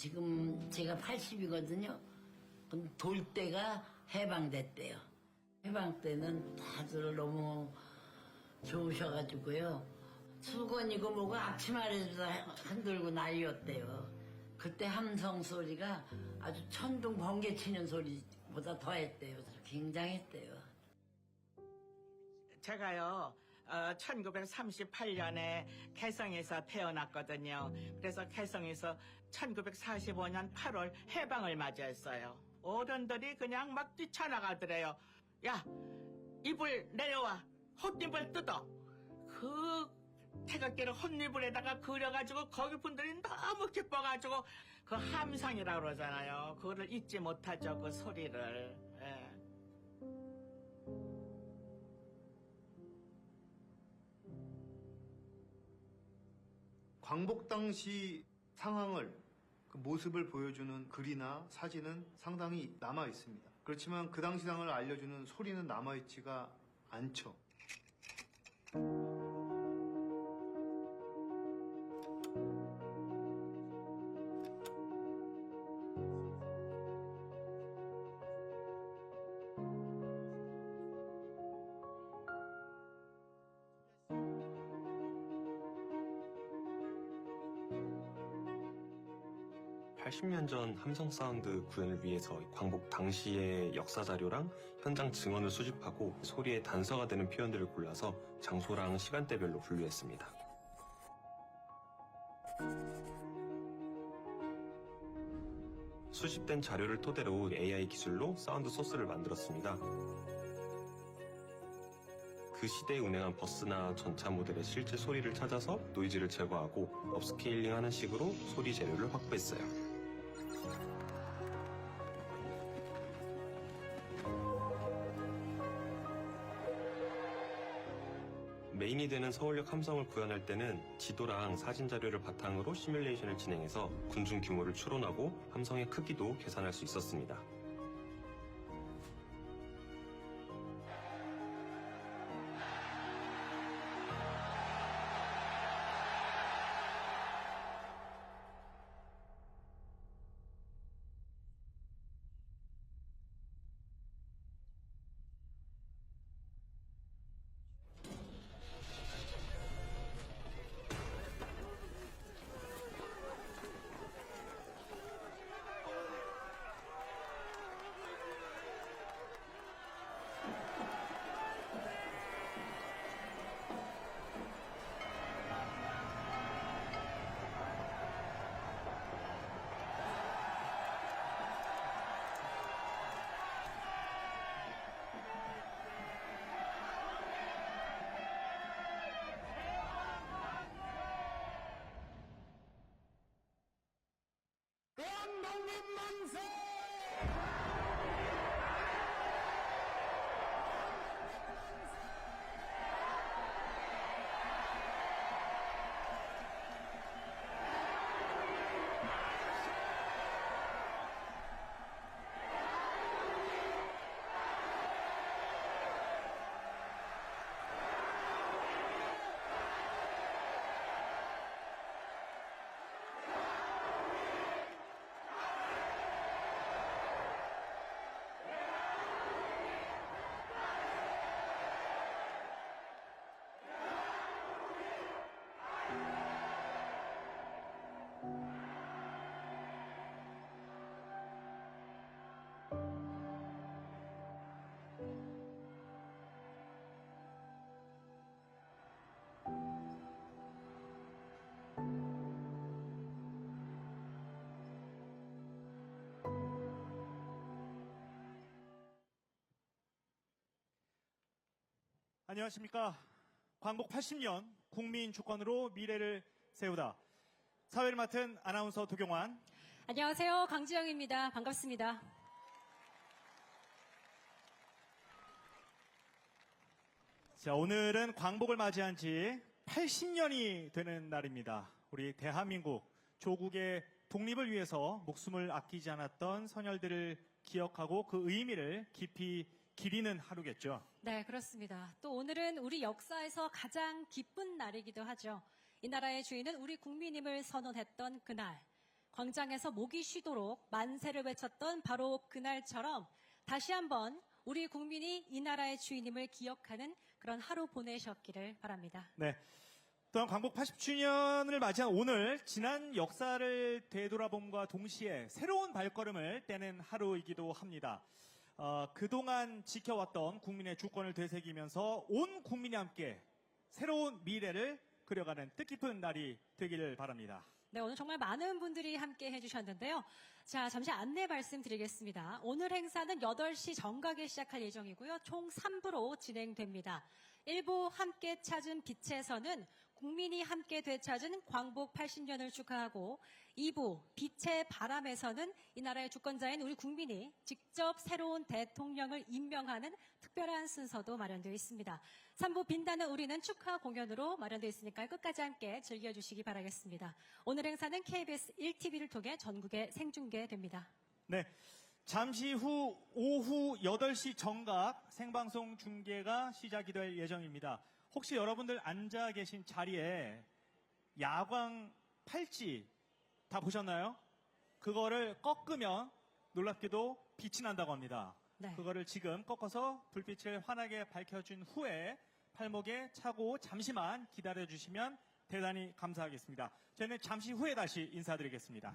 지금 제가 80이거든요. 그럼 돌 때가 해방됐대요. 해방 때는 다들 너무 좋으셔가지고요. 수건이고 뭐고 앞치마에도 흔들고 난리였대요. 그때 함성 소리가 아주 천둥 번개 치는 소리보다 더했대요. 굉장했대요. 제가요, 1938년에 개성에서 태어났거든요. 그래서 개성에서 1945년 8월 해방을 맞이했어요. 어른들이 그냥 막 뛰쳐나가더래요. 야, 이불 내려와. 헛이불 뜯어. 그 태극기를 헛이불에다가 그려가지고 거기 분들이 너무 기뻐가지고 그 함성이라고 그러잖아요. 그거를 잊지 못하죠, 그 소리를. 예. 광복 당시 상황을 그 모습을 보여주는 글이나 사진은 상당히 남아 있습니다. 그렇지만 그 당시 상황을 알려주는 소리는 남아 있지가 않죠. (80년) 전 함성 사운드 구현을 위해서 광복 당시의 역사 자료랑 현장 증언을 수집하고 소리의 단서가 되는 표현들을 골라서 장소랑 시간대별로 분류했습니다. 수집된 자료를 토대로 AI 기술로 사운드 소스를 만들었습니다. 그 시대에 운행한 버스나 전차 모델의 실제 소리를 찾아서 노이즈를 제거하고 업스케일링하는 식으로 소리 재료를 확보했어요. 메인이 되는 서울역 함성을 구현할 때는 지도랑 사진 자료를 바탕으로 시뮬레이션을 진행해서 군중 규모를 추론하고 함성의 크기도 계산할 수 있었습니다. 안녕하십니까. 광복 80년 국민 주권으로 미래를 세우다. 사회를 맡은 아나운서 도경환. 안녕하세요. 강지영입니다. 반갑습니다. 자, 오늘은 광복을 맞이한 지 80년이 되는 날입니다. 우리 대한민국 조국의 독립을 위해서 목숨을 아끼지 않았던 선열들을 기억하고 그 의미를 깊이 기리는 하루겠죠. 네, 그렇습니다. 또 오늘은 우리 역사에서 가장 기쁜 날이기도 하죠. 이 나라의 주인은 우리 국민임을 선언했던 그날. 광장에서 목이 쉬도록 만세를 외쳤던 바로 그날처럼 다시 한번 우리 국민이 이 나라의 주인임을 기억하는 그런 하루 보내셨기를 바랍니다. 네. 또한 광복 80주년을 맞이한 오늘 지난 역사를 되돌아봄과 동시에 새로운 발걸음을 떼는 하루이기도 합니다. 그동안 지켜왔던 국민의 주권을 되새기면서 온 국민이 함께 새로운 미래를 그려가는 뜻깊은 날이 되기를 바랍니다. 네, 오늘 정말 많은 분들이 함께 해주셨는데요. 자, 잠시 안내 말씀드리겠습니다. 오늘 행사는 8시 정각에 시작할 예정이고요. 총 3부로 진행됩니다. 1부 함께 찾은 빛의 선은 국민이 함께 되찾은 광복 80년을 축하하고 2부 빛의 바람에서는 이 나라의 주권자인 우리 국민이 직접 새로운 대통령을 임명하는 특별한 순서도 마련되어 있습니다. 3부 빛나는 우리는 축하 공연으로 마련되어 있으니까 끝까지 함께 즐겨주시기 바라겠습니다. 오늘 행사는 KBS 1TV를 통해 전국에 생중계됩니다. 네. 잠시 후 오후 8시 정각 생방송 중계가 시작이 될 예정입니다. 혹시 여러분들 앉아 계신 자리에 야광 팔찌 다 보셨나요? 그거를 꺾으면 놀랍게도 빛이 난다고 합니다. 네. 그거를 지금 꺾어서 불빛을 환하게 밝혀준 후에 팔목에 차고 잠시만 기다려주시면 대단히 감사하겠습니다. 저희는 잠시 후에 다시 인사드리겠습니다.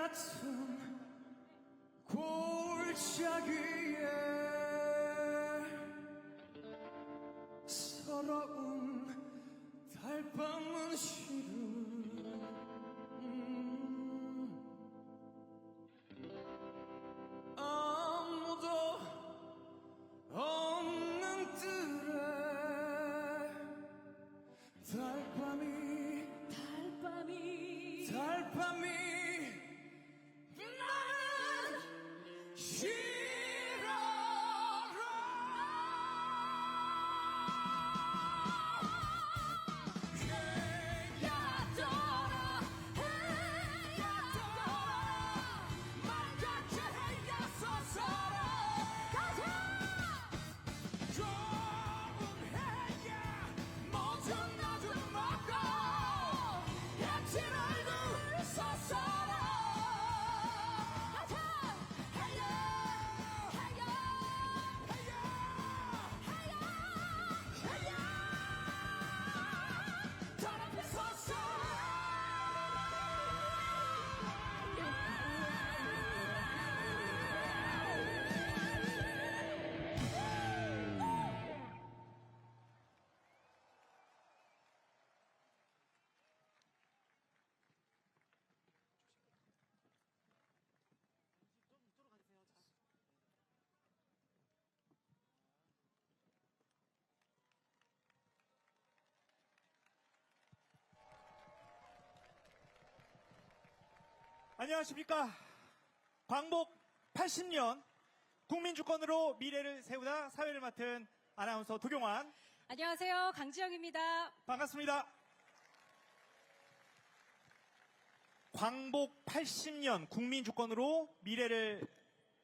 같은 골짜기에 서러운 달밤은 시름 아무도 없는 뜰에 달밤이 나는 안녕하십니까. 광복 80년 국민주권으로 미래를 세우다 사회를 맡은 아나운서 도경환. 안녕하세요. 강지영입니다. 반갑습니다. 광복 80년 국민주권으로 미래를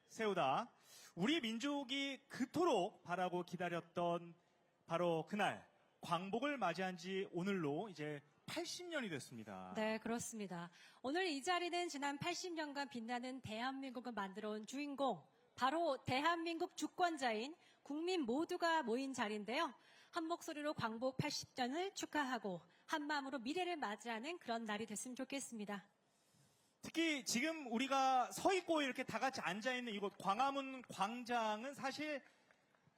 세우다. 우리 민족이 그토록 바라고 기다렸던 바로 그날 광복을 맞이한 지 오늘로 이제 80년이 됐습니다. 네, 그렇습니다. 오늘 이 자리는 지난 80년간 빛나는 대한민국을 만들어 온 주인공, 바로 대한민국 주권자인 국민 모두가 모인 자리인데요. 한 목소리로 광복 80년을 축하하고 한 마음으로 미래를 맞이하는 그런 날이 됐으면 좋겠습니다. 특히 지금 우리가 서 있고 이렇게 다 같이 앉아있는 이곳 광화문 광장은 사실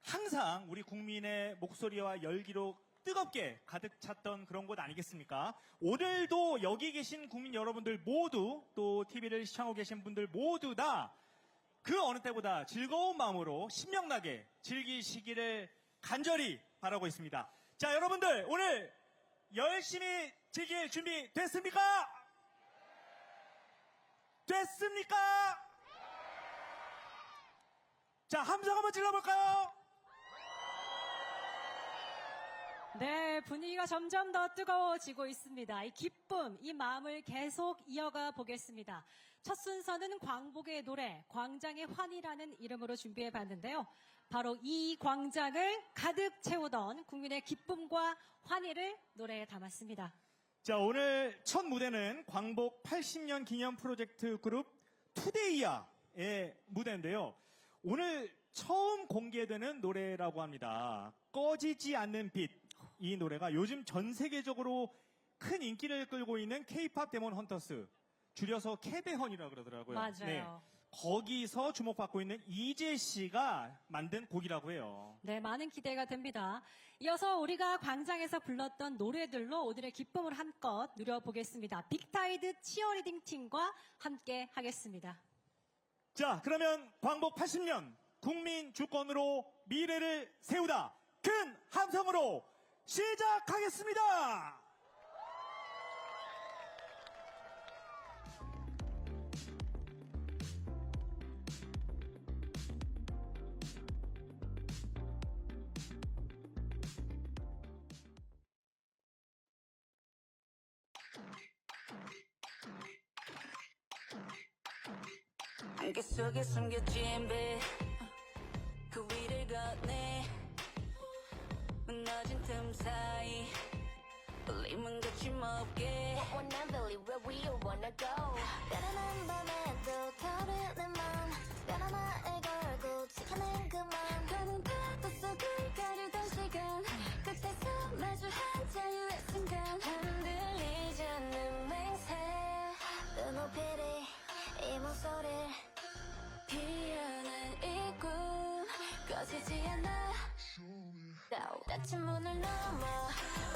항상 우리 국민의 목소리와 열기로 뜨겁게 가득 찼던 그런 곳 아니겠습니까? 오늘도 여기 계신 국민 여러분들 모두 또 TV를 시청하고 계신 분들 모두 다 그 어느 때보다 즐거운 마음으로 신명나게 즐기시기를 간절히 바라고 있습니다. 자, 여러분들 오늘 열심히 즐길 준비 됐습니까? 됐습니까? 자, 함성 한번 질러볼까요? 네, 분위기가 점점 더 뜨거워지고 있습니다. 이 기쁨, 이 마음을 계속 이어가 보겠습니다. 첫 순서는 광복의 노래, 광장의 환희라는 이름으로 준비해 봤는데요. 바로 이 광장을 가득 채우던 국민의 기쁨과 환희를 노래에 담았습니다. 자, 오늘 첫 무대는 광복 80년 기념 프로젝트 그룹 투데이야의 무대인데요. 오늘 처음 공개되는 노래라고 합니다. 꺼지지 않는 빛. 이 노래가 요즘 전 세계적으로 큰 인기를 끌고 있는 K-팝 데몬 헌터스, 줄여서 캐데헌이라고 그러더라고요. 맞아요. 거기서 주목받고 있는 이재 씨가 만든 곡이라고 해요. 네, 많은 기대가 됩니다. 이어서 우리가 광장에서 불렀던 노래들로 오늘의 기쁨을 한껏 누려보겠습니다. 빅타이드 치어리딩 팀과 함께 하겠습니다. 자, 그러면 광복 80년 국민 주권으로 미래를 세우다 큰 함성으로 시작하겠습니다. 안개 속에 숨겨진 빛 그 위를 건네 무너진 틈 사이 울림은 거침없게 When I'm really where we wanna go 따라난 밤에도 타오르는 맘 따라나에 걸고 지켜낸 그맘 가는 파도 속을 가르던 시간 끝에서 마주한 자유의 순간 흔들리지 않는 맹세 그 높이를 네 목소리 피어난 이 꿈 꺼지지 않아 닫힌 문을 넘어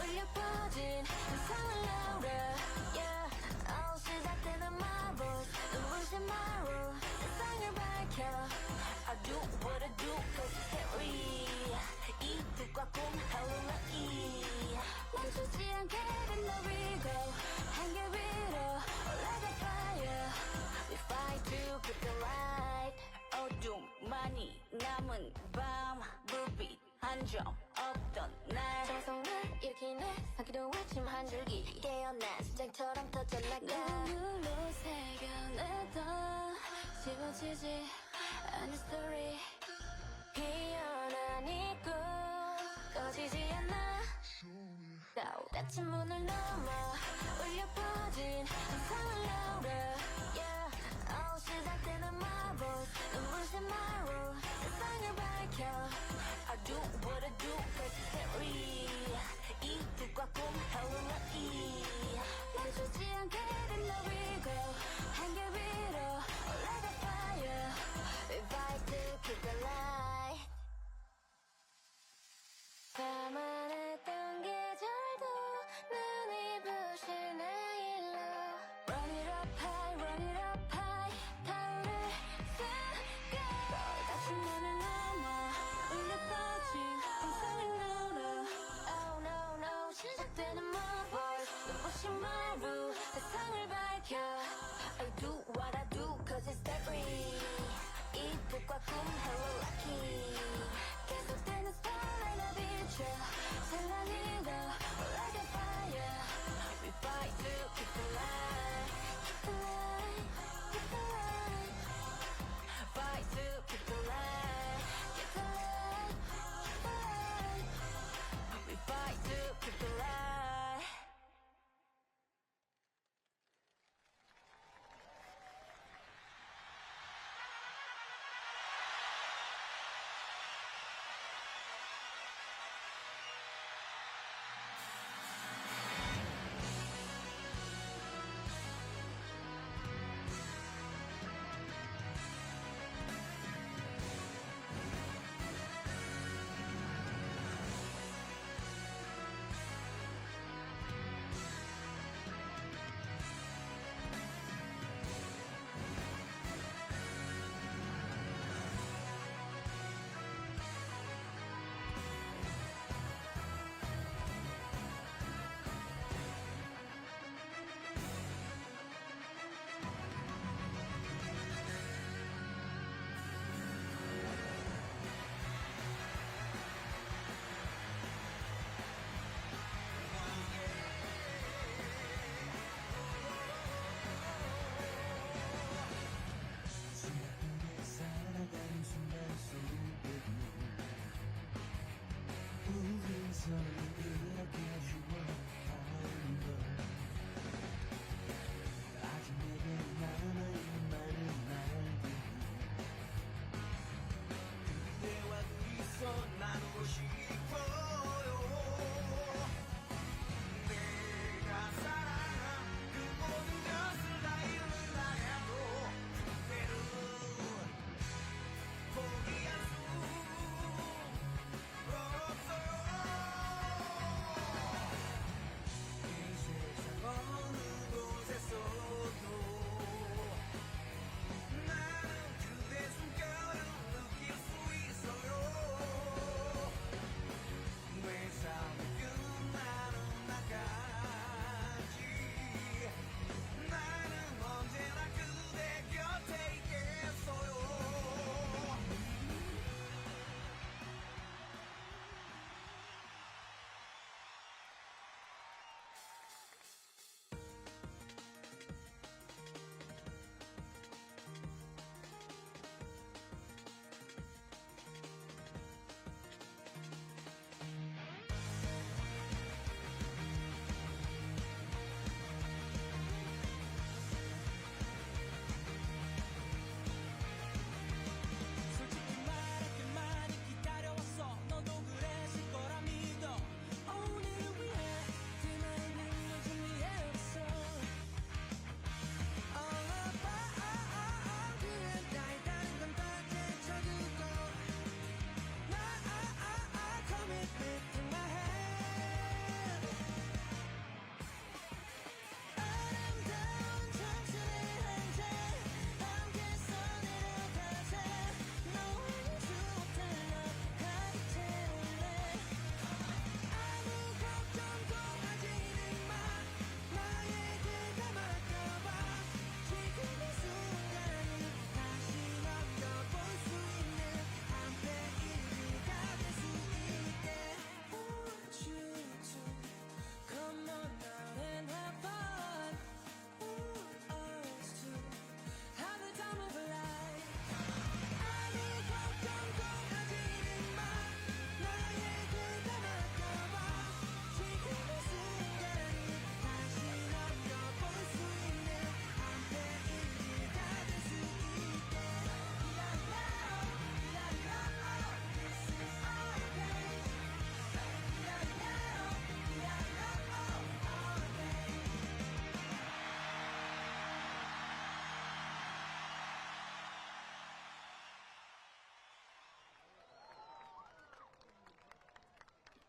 울려 퍼진 상상을 나오려 yeah. 시작되는 my voice 눈부신 my room 세상을 밝혀 I do what I do cause it's scary 이 뜻과 꿈 하루만이 멈추지 않게 된 the regal 한계 위로 올라가 fire We fight to keep the light 어둠만이 남은 밤 불빛 한 점 없던 날 정성을 일으키네 사기로 아침 한 줄기 깨어난 심장처럼 터져나가 눈물로 새겨냈던 지워지지 않은 스토리 피어난 이 꿈 꺼지지 않아 닫힌 문을 넘어 울려 퍼진 상상을 나오려 yeah. 시작되는 my voice 눈부신 my room 세상을 밝혀 I do what I do cause it's scary 이 뜻과 꿈 하루만이 멈추지 않게 된 the regal 한계 위로 올라가 fire We fight to keep the light 감안했던 계절도 눈이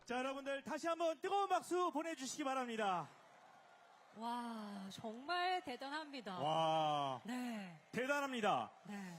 자, 여러분들 다시 한번 뜨거운 박수 보내주시기 바랍니다. 와, 정말 대단합니다. 와, 네. 대단합니다. 네.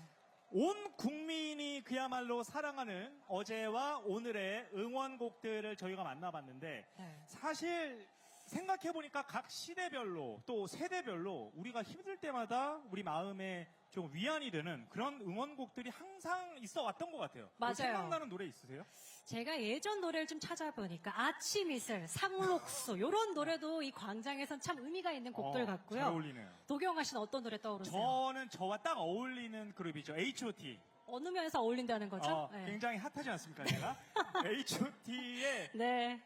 온 국민이 그야말로 사랑하는 어제와 오늘의 응원곡들을 저희가 만나봤는데 네. 사실 생각해보니까 각 시대별로 또 세대별로 우리가 힘들 때마다 우리 마음에 좀 위안이 되는 그런 응원곡들이 항상 있어 왔던 것 같아요. 맞아요. 생각나는 노래 있으세요? 제가 예전 노래를 좀 찾아보니까 아침 이슬, 상록수 이런 노래도 이 광장에선 참 의미가 있는 곡들 같고요. 잘 어울리네요. 도경아 씨는 어떤 노래 떠오르세요? 저는 저와 딱 어울리는 그룹이죠. H.O.T. 어느 면에서 어울린다는 거죠? 네. 굉장히 핫하지 않습니까, 제가? H.O.T의 네.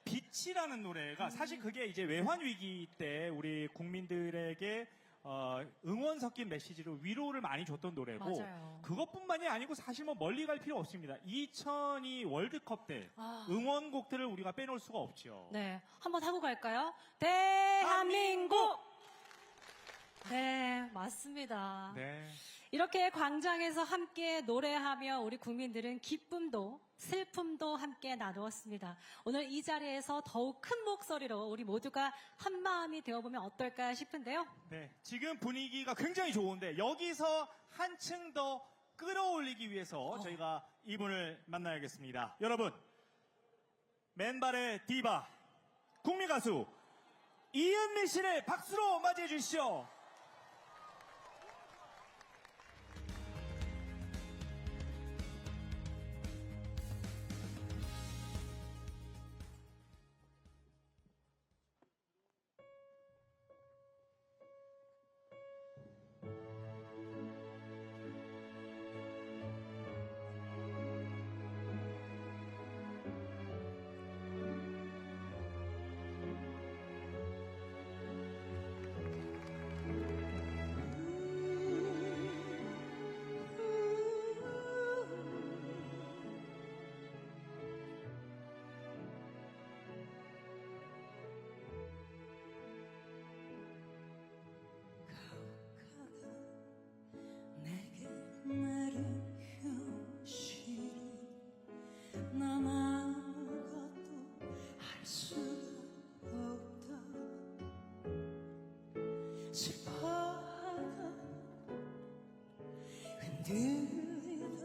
빛이라는 노래가 사실 그게 이제 외환 위기 때 우리 국민들에게 응원 섞인 메시지로 위로를 많이 줬던 노래고 맞아요. 그것뿐만이 아니고 사실 뭐 멀리 갈 필요 없습니다. 2002 월드컵 때 아. 응원곡들을 우리가 빼놓을 수가 없죠. 네. 한번 하고 갈까요? 대한민국! 네, 맞습니다. 네. 이렇게 광장에서 함께 노래하며 우리 국민들은 기쁨도 슬픔도 함께 나누었습니다. 오늘 이 자리에서 더욱 큰 목소리로 우리 모두가 한 마음이 되어보면 어떨까 싶은데요. 네, 지금 분위기가 굉장히 좋은데 여기서 한층 더 끌어올리기 위해서 저희가 이분을 만나야겠습니다. 여러분, 맨발의 디바, 국민 가수 이은미 씨를 박수로 맞이해 주시죠. 내게 내린 현실이 난 아무것도 할 수가 없다. 슬퍼하다 흔들리다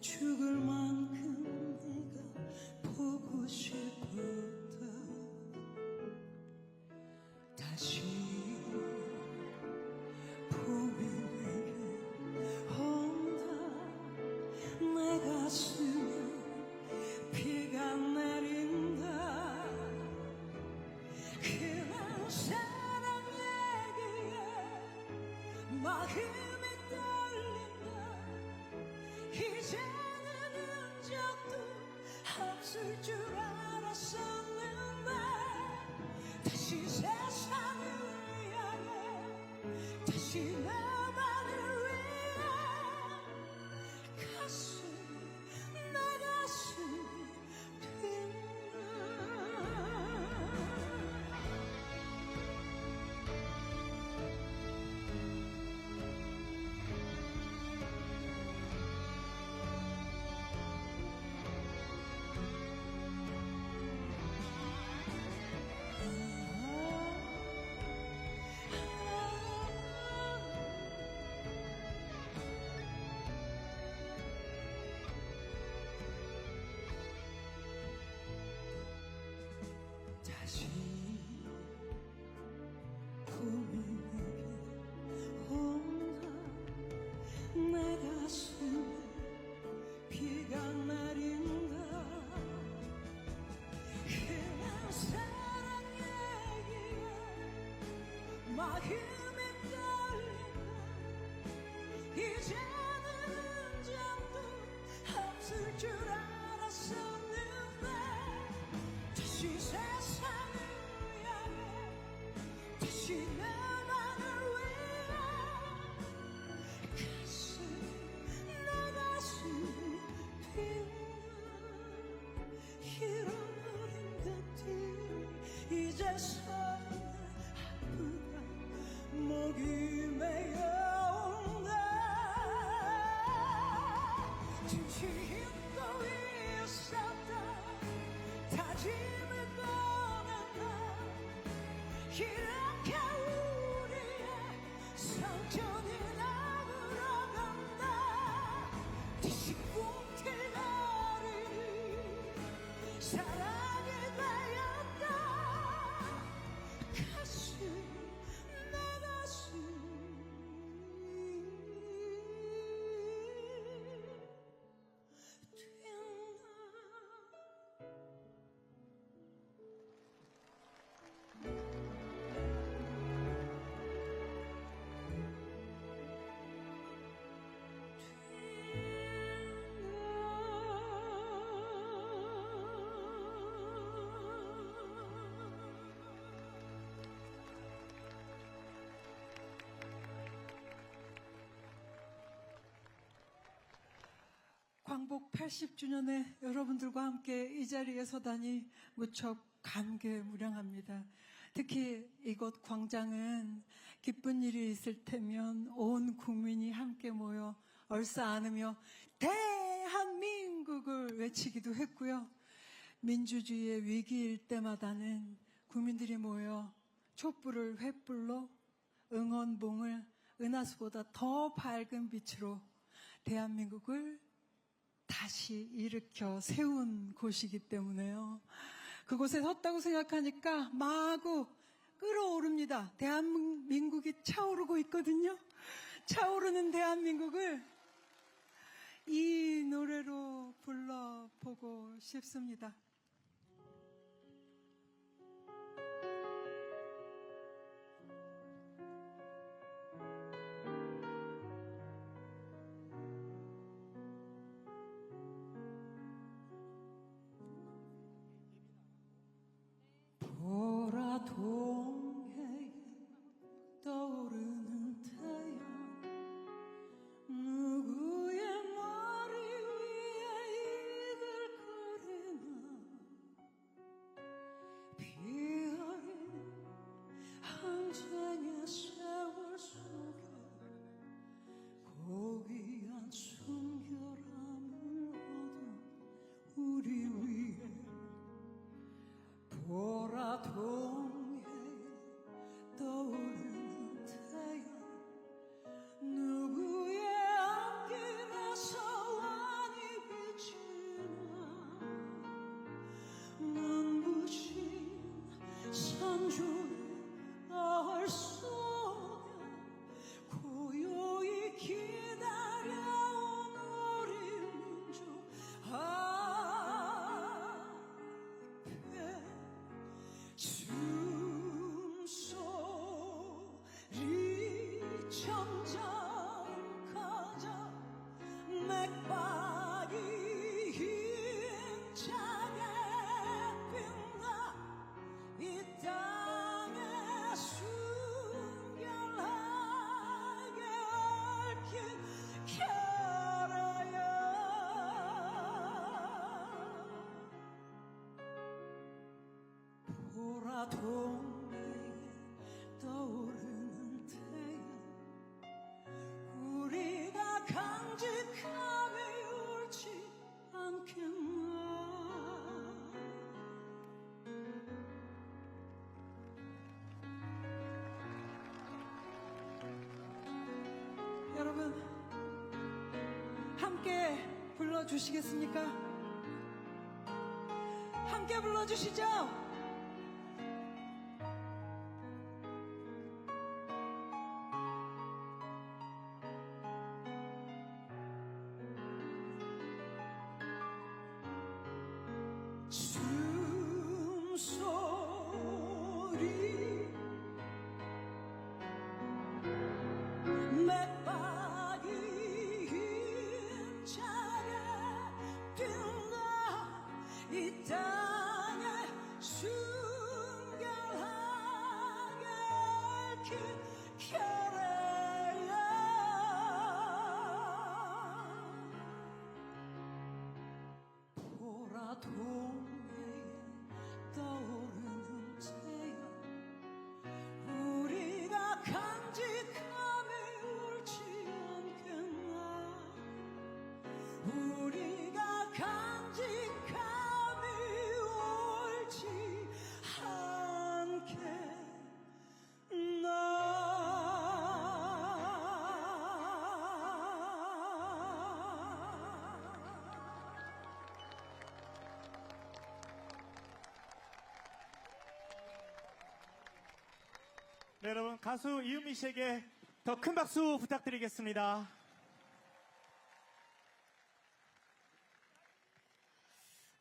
죽을 만큼 네가 보고 싶었다. 다시 봄이 내게 온다. 내 가슴에 비가 내린다. 그런 사랑 얘기에 마음이 떨린다. 이제는 흔적도 없을 줄 알았었는데 다시 세상을 향해 다시 나만을 위해 내 가슴이 빈다. 다시 봄이 내게 온다. 내 가슴에 비가 내린다. 그냥 사랑 얘기에 마음이 떨린다. 이제는 흔적도 없을 줄 알았었는데 다시 세상을 향해 다시 나만을 위해 내 가슴이 빈다. 잃어버린 듯이 이제서야 아프다. 목이 메어온다. 잠시 잊고 있었다. 광복 80주년에 여러분들과 함께 이 자리에 서다니 무척 감개무량합니다. 특히 이곳 광장은 기쁜 일이 있을 테면 온 국민이 함께 모여 얼싸 안으며 대한민국을 외치기도 했고요. 민주주의의 위기일 때마다는 국민들이 모여 촛불을 횃불로 응원봉을 은하수보다 더 밝은 빛으로 대한민국을 다시 일으켜 세운 곳이기 때문에요. 그곳에 섰다고 생각하니까 마구 끓어오릅니다. 대한민국이 차오르고 있거든요. 차오르는 대한민국을 이 노래로 불러보고 싶습니다. 보라동해에 떠오르는 태양 누구의 머리 위에 이글거리나 피어린 항쟁의 세월 속에 고귀한 순결함을 얻은 우리 위에 보라동해에 떠오르는 태양 누구의 앞길에서 완히 비치나 눈부신 산중의 얼 속에 고요히 기다려온 우리 민족 숨소리 점점 커져 맥박이 힘차게 핀다 이 땅에 순결하게 얽힌 결여야 보라동해에 떠오르는 태양 우리가 강직함에 옳지 않겠나 여러분 함께 불러주시겠습니까? 함께 불러주시죠. 숨소리 맥박이 힘차게 뛴다 이 땅에 순결하게 얽힌 결의야 보라동해에 떠오르는 태양 우리가 강직함에 옳지 않겠나 우리가 강직함에 옳지 네, 여러분 가수 이은미 씨에게 더 큰 박수 부탁드리겠습니다.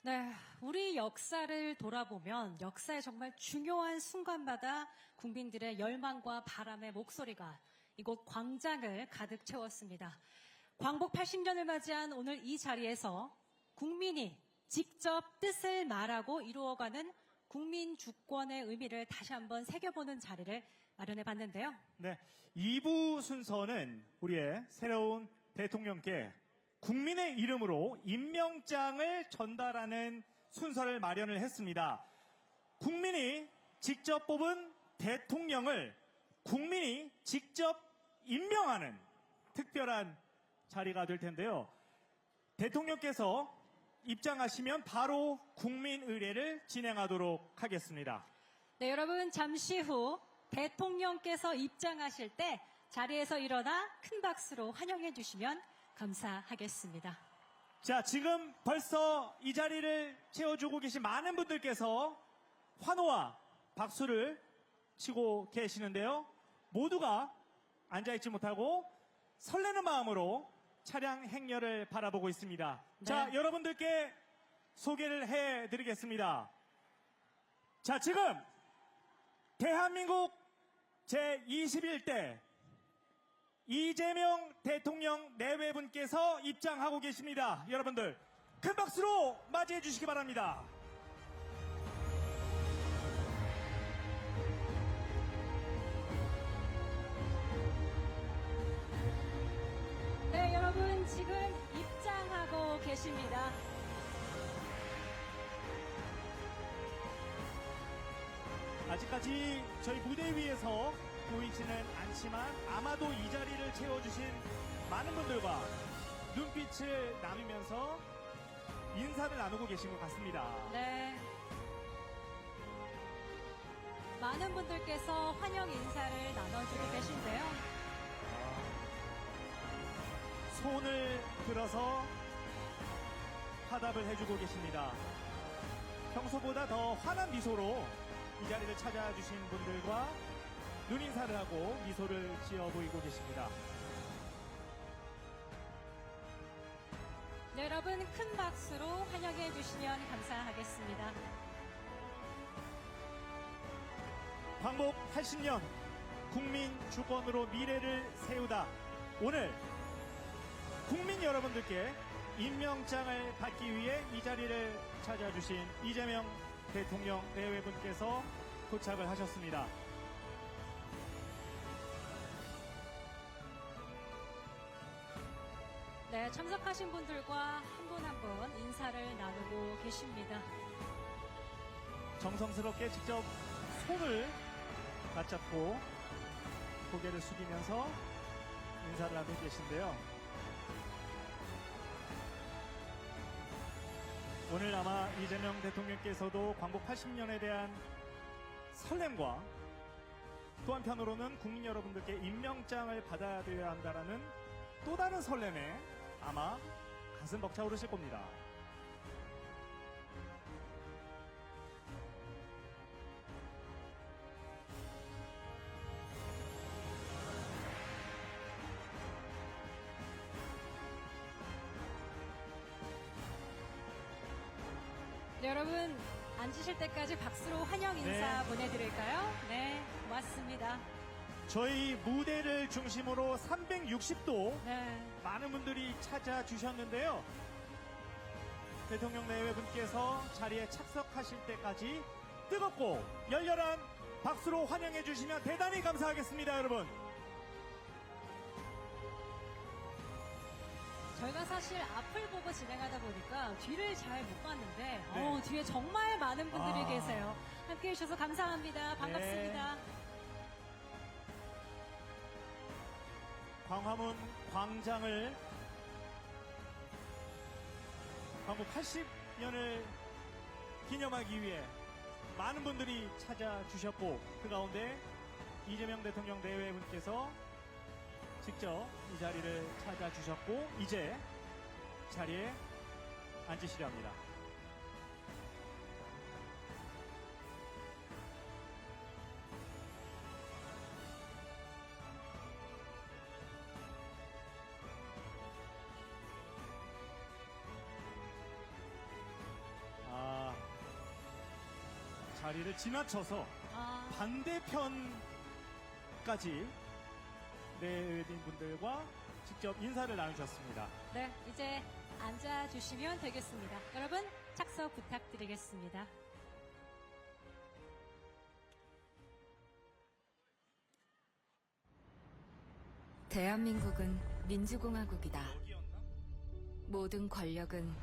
네, 우리 역사를 돌아보면 역사의 정말 중요한 순간마다 국민들의 열망과 바람의 목소리가 이곳 광장을 가득 채웠습니다. 광복 80년을 맞이한 오늘 이 자리에서 국민이 직접 뜻을 말하고 이루어가는 국민 주권의 의미를 다시 한번 새겨보는 자리를 마련해 봤는데요. 네, 2부 순서는 우리의 새로운 대통령께 국민의 이름으로 임명장을 전달하는 순서를 마련을 했습니다. 국민이 직접 뽑은 대통령을 국민이 직접 임명하는 특별한 자리가 될 텐데요. 대통령께서 입장하시면 바로 국민의례를 진행하도록 하겠습니다. 네, 여러분 잠시 후 대통령께서 입장하실 때 자리에서 일어나 큰 박수로 환영해 주시면 감사하겠습니다. 자, 지금 벌써 이 자리를 채워주고 계신 많은 분들께서 환호와 박수를 치고 계시는데요. 모두가 앉아있지 못하고 설레는 마음으로 차량 행렬을 바라보고 있습니다. 네. 자, 여러분들께 소개를 해드리겠습니다. 자, 지금 대한민국 제21대 이재명 대통령 내외분께서 입장하고 계십니다. 여러분들 큰 박수로 맞이해 주시기 바랍니다. 네, 여러분 지금 입장하고 계십니다. 아직까지 저희 무대 위에서 보이지는 않지만 아마도 이 자리를 채워주신 많은 분들과 눈빛을 나누면서 인사를 나누고 계신 것 같습니다. 네. 많은 분들께서 환영 인사를 나눠주고 계신데요. 손을 들어서 화답을 해주고 계십니다. 평소보다 더 환한 미소로 이 자리를 찾아주신 분들과 눈인사를 하고 미소를 지어 보이고 계십니다. 네, 여러분 큰 박수로 환영해 주시면 감사하겠습니다. 광복 80년 국민 주권으로 미래를 세우다. 오늘 국민 여러분들께 임명장을 받기 위해 이 자리를 찾아주신 이재명 대통령 내외분께서 도착을 하셨습니다. 네, 참석하신 분들과 한 분 한 분 인사를 나누고 계십니다. 정성스럽게 직접 손을 맞잡고 고개를 숙이면서 인사를 하고 계신데요. 오늘 아마 이재명 대통령께서도 광복 80년에 대한 설렘과 또 한편으로는 국민 여러분들께 임명장을 받아들여야 한다는 또 다른 설렘에 아마 가슴 벅차오르실 겁니다. 네, 여러분 앉으실 때까지 박수로 환영 인사 네. 보내드릴까요? 네, 고맙습니다. 저희 무대를 중심으로 360도 네, 많은 분들이 찾아주셨는데요. 대통령 내외분께서 자리에 착석하실 때까지 뜨겁고 열렬한 박수로 환영해 주시면 대단히 감사하겠습니다, 여러분. 저희가 사실 앞을 보고 진행하다 보니까 뒤를 잘 못 봤는데 네. 뒤에 정말 많은 분들이 아. 계세요. 함께해 주셔서 감사합니다. 반갑습니다. 광화문 광장을 광복 80년을 기념하기 위해 많은 분들이 찾아주셨고 그 가운데 이재명 대통령 내외분께서 직접 이 자리를 찾아주셨고 이제 자리에 앉으시려 합니다. 자리를 지나쳐서 반대편까지 내외인 분들과 직접 인사를 나누셨습니다. 네, 이제 앉아주시면 되겠습니다. 여러분 착석 부탁드리겠습니다. 대한민국은 민주공화국이다. 모든 권력은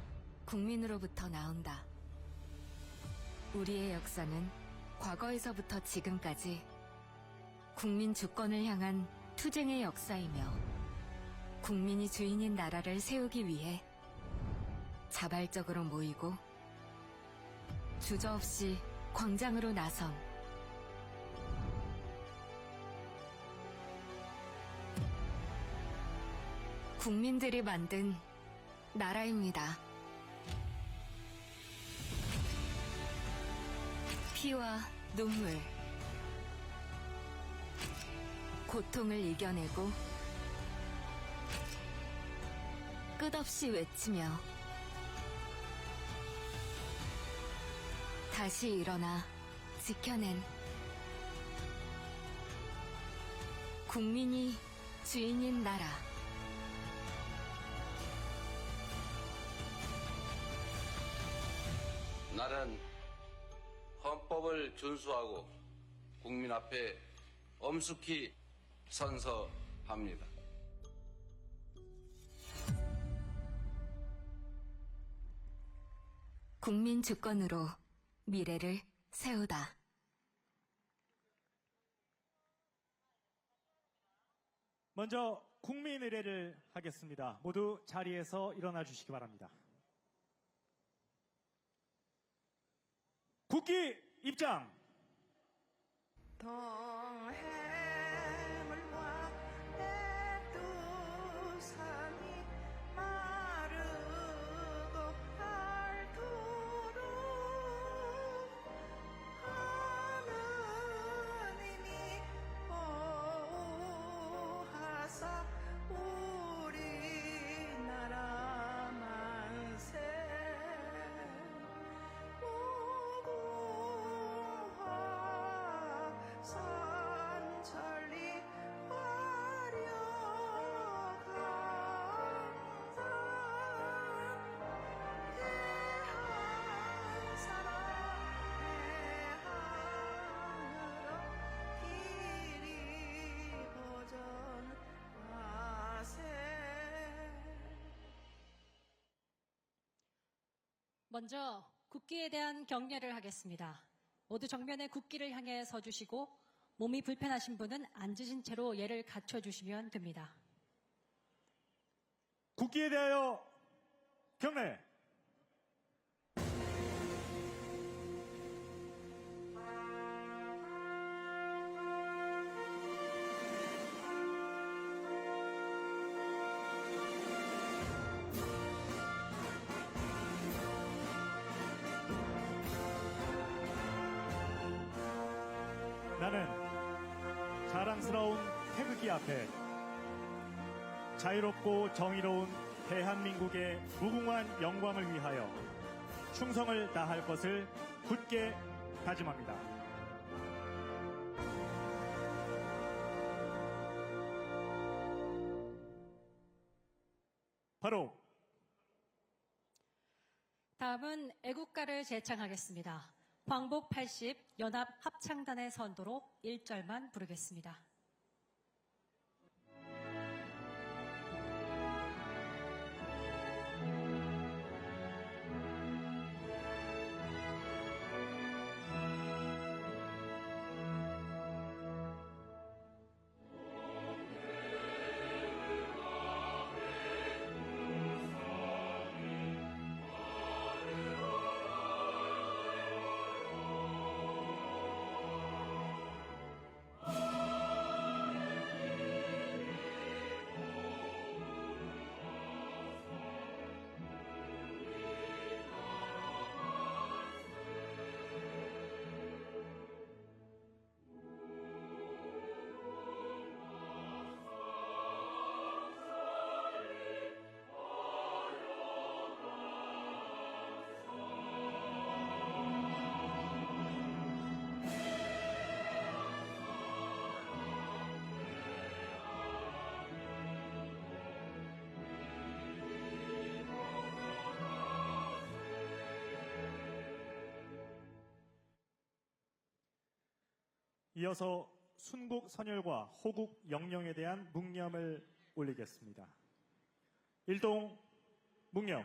국민으로부터 나온다. 우리의 역사는 과거에서부터 지금까지 국민 주권을 향한 투쟁의 역사이며 국민이 주인인 나라를 세우기 위해 자발적으로 모이고 주저없이 광장으로 나선 국민들이 만든 나라입니다. 피와 눈물, 고통을 이겨내고 끝없이 외치며 다시 일어나 지켜낸 국민이 주인인 나라. 나는 헌법을 준수하고 국민 앞에 엄숙히 선서합니다. 국민 주권으로 미래를 세우다. 먼저 국민 의례를 하겠습니다. 모두 자리에서 일어나 주시기 바랍니다. 국기 입장. 동해물과 백두산이 마르고 닳도록 하느님이 보호하사 우리나라 만세. 산천리 화려강산 대한 사람 대한으로 길이 보전하세. 먼저 국기에 대한 경례를 하겠습니다. 모두 정면에 국기를 향해 서주시고 몸이 불편하신 분은 앉으신 채로 예를 갖춰주시면 됩니다. 국기에 대하여 경례. 나는 자랑스러운 태극기 앞에 자유롭고 정의로운 대한민국의 무궁한 영광을 위하여 충성을 다할 것을 굳게 다짐합니다. 바로 다음은 애국가를 재창하겠습니다. 광복 80 연합 합창단의 선도로 1절만 부르겠습니다. 이어서 순국 선열과 호국 영령에 대한 묵념을 올리겠습니다. 일동 묵념.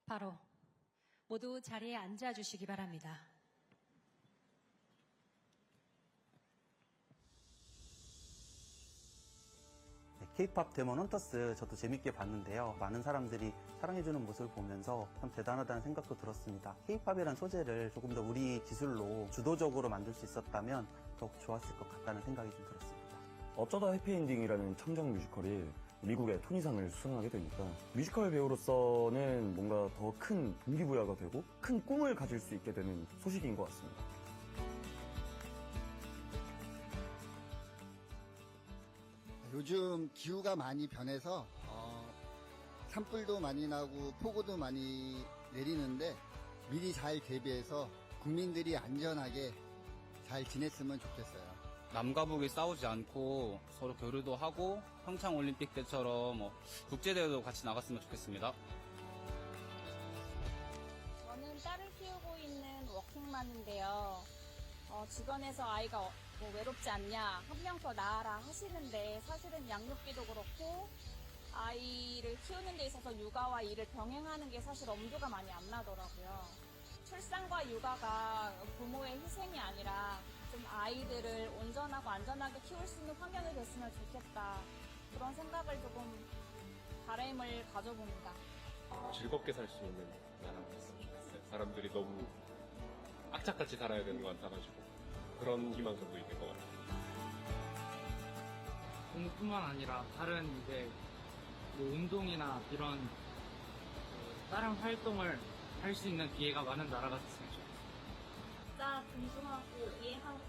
바로 모두 자리에 앉아주시기 바랍니다. K-팝 데몬 헌터스 저도 재밌게 봤는데요. 많은 사람들이 사랑해주는 모습을 보면서 참 대단하다는 생각도 들었습니다. K-팝이라는 소재를 조금 더 우리 기술로 주도적으로 만들 수 있었다면 더욱 좋았을 것 같다는 생각이 좀 들었습니다. 어쩌다 해피엔딩이라는 청정 뮤지컬이 미국의 토니상을 수상하게 되니까 뮤지컬 배우로서는 뭔가 더 큰 동기부여가 되고 큰 꿈을 가질 수 있게 되는 소식인 것 같습니다. 요즘 기후가 많이 변해서 산불도 많이 나고 폭우도 많이 내리는데 미리 잘 대비해서 국민들이 안전하게 잘 지냈으면 좋겠어요. 남과 북이 싸우지 않고 서로 교류도 하고 평창올림픽 때처럼 국제대회도 같이 나갔으면 좋겠습니다. 저는 딸을 키우고 있는 워킹맘인데요. 주변에서 아이가 외롭지 않냐, 한 명 더 낳아라 하시는데 사실은 양육비도 그렇고 아이를 키우는 데 있어서 육아와 일을 병행하는 게 사실 엄두가 많이 안 나더라고요. 출산과 육아가 부모의 희생이 아니라 좀 아이들을 온전하고 안전하게 키울 수 있는 환경이 됐으면 좋겠다. 그런 생각을 조금 바람을 가져봅니다. 즐겁게 살 수 있는 나라가 됐으면 좋겠어요. 사람들이 너무 악착같이 살아야 되는 것 같아가지고 그런 희망성도 있는 것 같아요. 공부뿐만 아니라 다른 이제 뭐 운동이나 이런 다른 활동을 할 수 있는 기회가 많은 나라가 됐으면 좋겠어요. 진짜 존중하고 이해하고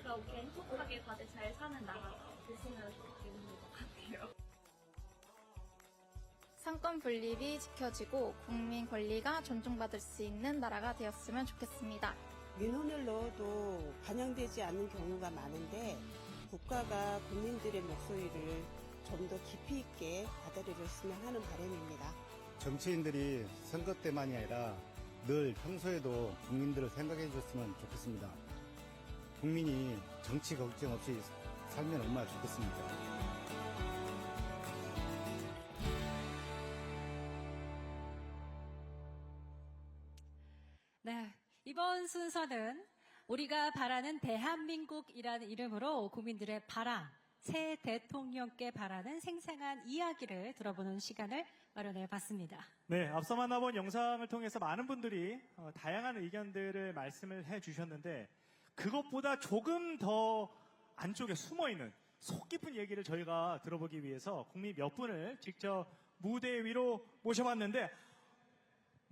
그렇게 행복하게 다들 잘 사는 나라가 됐으면 좋겠는 것 같아요. 상권 분립이 지켜지고 국민 권리가 존중받을 수 있는 나라가 되었으면 좋겠습니다. 민원을 넣어도 반영되지 않는 경우가 많은데 국가가 국민들의 목소리를 좀 더 깊이 있게 받아들였으면 하는 바람입니다. 정치인들이 선거 때만이 아니라 늘 평소에도 국민들을 생각해 줬으면 좋겠습니다. 국민이 정치 걱정 없이 살면 얼마나 좋겠습니까? 네, 이번 순서는 우리가 바라는 대한민국이라는 이름으로 국민들의 바람, 새 대통령께 바라는 생생한 이야기를 들어보는 시간을 마련해 봤습니다. 네, 앞서 만나본 영상을 통해서 많은 분들이 다양한 의견들을 말씀을 해 주셨는데 그것보다 조금 더 안쪽에 숨어있는 속 깊은 얘기를 저희가 들어보기 위해서 국민 몇 분을 직접 무대 위로 모셔봤는데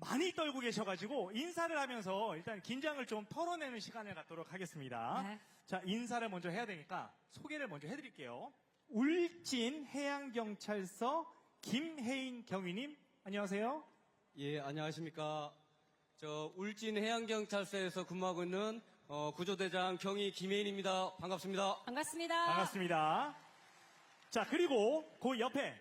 많이 떨고 계셔가지고 인사를 하면서 일단 긴장을 좀 털어내는 시간을 갖도록 하겠습니다. 네. 자, 인사를 먼저 해야 되니까 소개를 먼저 해드릴게요. 울진 해양경찰서 김혜인 경위님, 안녕하세요. 예, 안녕하십니까. 저 울진 해양경찰서에서 근무하고 있는 구조대장 경위 김혜인입니다. 반갑습니다. 반갑습니다. 반갑습니다. 자, 그리고 그 옆에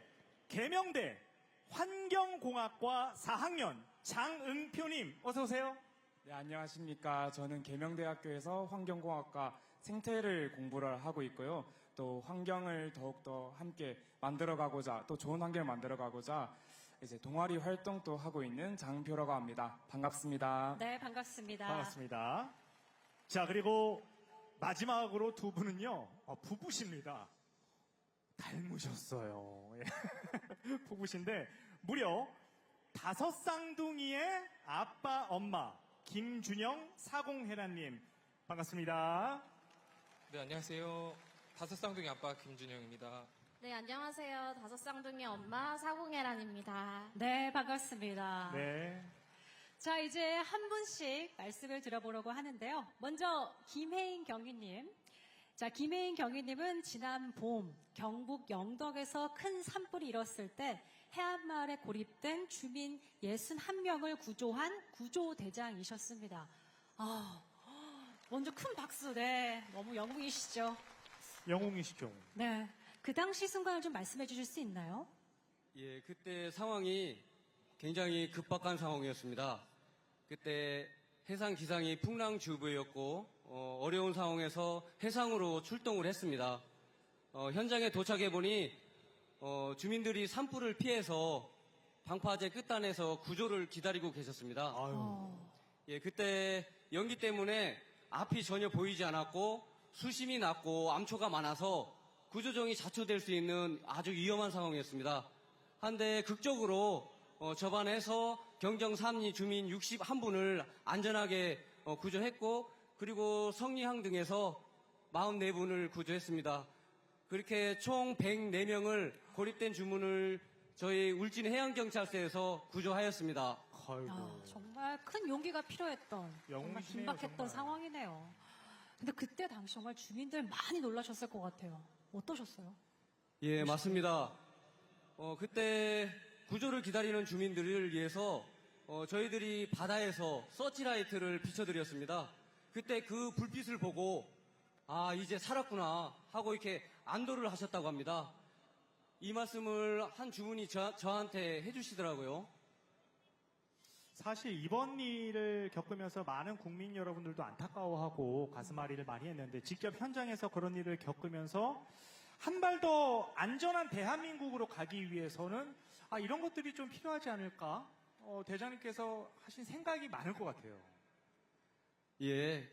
계명대 환경공학과 4학년 장응표님, 어서 오세요. 네, 안녕하십니까. 저는 계명대학교에서 환경공학과 생태를 공부를 하고 있고요. 또 환경을 더욱더 함께 만들어가고자, 또 좋은 환경을 만들어가고자 이제 동아리 활동도 하고 있는 장표라고 합니다. 반갑습니다. 네, 반갑습니다. 반갑습니다. 자, 그리고 마지막으로 두 분은요, 부부십니다. 닮으셨어요. 예. 부부신데 무려 5쌍둥이의 아빠, 엄마 김준영, 사공혜란님 반갑습니다. 네, 안녕하세요. 5쌍둥이 아빠 김준영입니다. 네, 안녕하세요. 5쌍둥이 엄마 사공혜란입니다. 네, 반갑습니다. 네. 자, 이제 한 분씩 말씀을 들어보려고 하는데요. 먼저 김혜인 경위님. 자, 김혜인 경위님은 지난 봄 경북 영덕에서 큰 산불이 일었을 때 해안마을에 고립된 주민 61명을 구조한 구조대장이셨습니다. 먼저 큰 박수. 네, 너무 영웅이시죠? 영웅이시죠? 네, 그 당시 순간을 좀 말씀해 주실 수 있나요? 예, 그때 상황이 굉장히 급박한 상황이었습니다. 그때 해상 기상이 풍랑주의보였고 어려운 상황에서 해상으로 출동을 했습니다. 현장에 도착해 보니 주민들이 산불을 피해서 방파제 끝단에서 구조를 기다리고 계셨습니다. 예, 그때 연기 때문에 앞이 전혀 보이지 않았고 수심이 낮고 암초가 많아서 구조정이 자초될 수 있는 아주 위험한 상황이었습니다. 한데 극적으로 접안해서 경정 3리 주민 61분을 안전하게 구조했고 그리고 성리항 등에서 44분을 구조했습니다. 그렇게 총 104명을 고립된 주민을 저희 울진 해양경찰서에서 구조하였습니다. 정말 큰 용기가 필요했던 정말 영웅이시네요, 긴박했던 정말. 상황이네요. 근데 그때 당시 정말 주민들 많이 놀라셨을 것 같아요. 어떠셨어요? 예, 맞습니다. 그때 구조를 기다리는 주민들을 위해서 저희들이 바다에서 서치라이트를 비춰드렸습니다. 그때 그 불빛을 보고 이제 살았구나 하고 이렇게 안도를 하셨다고 합니다. 이 말씀을 한 주문이 저한테 해주시더라고요. 사실 이번 일을 겪으면서 많은 국민 여러분들도 안타까워하고 가슴앓이를 많이 했는데 직접 현장에서 그런 일을 겪으면서 한 발 더 안전한 대한민국으로 가기 위해서는 이런 것들이 좀 필요하지 않을까? 대장님께서 하신 생각이 많을 것 같아요. 예.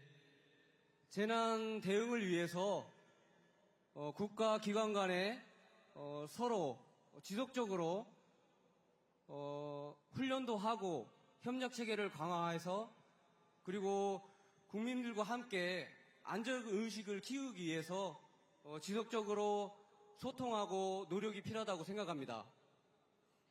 재난 대응을 위해서 국가 기관 간에 서로 지속적으로 훈련도 하고 협력 체계를 강화해서 그리고 국민들과 함께 안전 의식을 키우기 위해서 지속적으로 소통하고 노력이 필요하다고 생각합니다.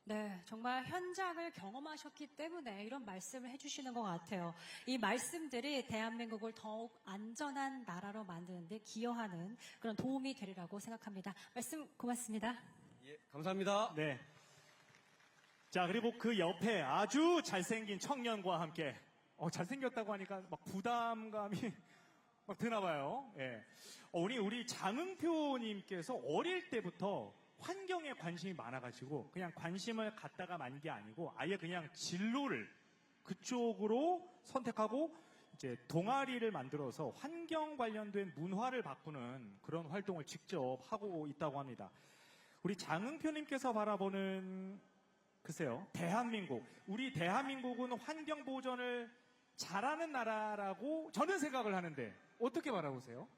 네, 정말 현장을 경험하셨기 때문에 이런 말씀을 해주시는 것 같아요. 이 말씀들이 대한민국을 더욱 안전한 나라로 만드는 데 기여하는 그런 도움이 되리라고 생각합니다. 말씀 고맙습니다. 예, 감사합니다. 네. 자, 그리고 그 옆에 아주 잘생긴 청년과 함께, 잘생겼다고 하니까 막 부담감이 막 드나 봐요. 예. 우리 장흥표님께서 어릴 때부터 환경에 관심이 많아가지고 그냥 관심을 갖다가 만 게 아니고 아예 그냥 진로를 그쪽으로 선택하고 이제 동아리를 만들어서 환경 관련된 문화를 바꾸는 그런 활동을 직접 하고 있다고 합니다. 우리 장흥표님께서 바라보는 글쎄요, 대한민국. 우리 대한민국은 환경 보존을 잘하는 나라라고 저는 생각을 하는데 어떻게 바라보세요?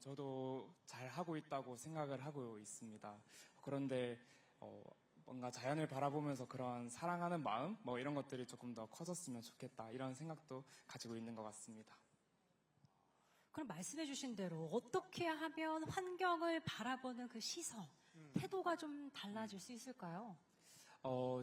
저도 잘 하고 있다고 생각을 하고 있습니다. 그런데 뭔가 자연을 바라보면서 그런 사랑하는 마음 이런 것들이 조금 더 커졌으면 좋겠다 이런 생각도 가지고 있는 것 같습니다. 그럼 말씀해 주신 대로 어떻게 하면 환경을 바라보는 그 시선, 태도가 좀 달라질 수 있을까요?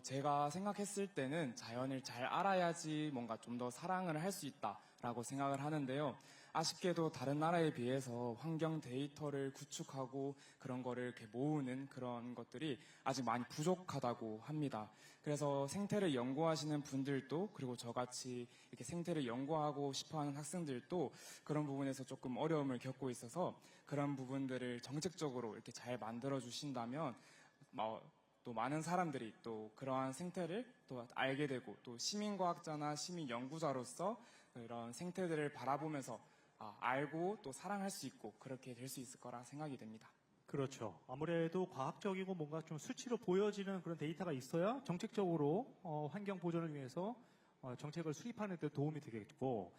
제가 생각했을 때는 자연을 잘 알아야지 뭔가 좀 더 사랑을 할 수 있다라고 생각을 하는데요. 아쉽게도 다른 나라에 비해서 환경 데이터를 구축하고 그런 거를 이렇게 모으는 그런 것들이 아직 많이 부족하다고 합니다. 그래서 생태를 연구하시는 분들도 그리고 저같이 이렇게 생태를 연구하고 싶어하는 학생들도 그런 부분에서 조금 어려움을 겪고 있어서 그런 부분들을 정책적으로 이렇게 잘 만들어 주신다면 또 많은 사람들이 또 그러한 생태를 또 알게 되고 또 시민과학자나 시민연구자로서 이런 생태들을 바라보면서 알고 또 사랑할 수 있고 그렇게 될 수 있을 거라 생각이 됩니다. 그렇죠. 아무래도 과학적이고 뭔가 좀 수치로 보여지는 그런 데이터가 있어야 정책적으로 환경 보존을 위해서 정책을 수립하는 데 도움이 되겠고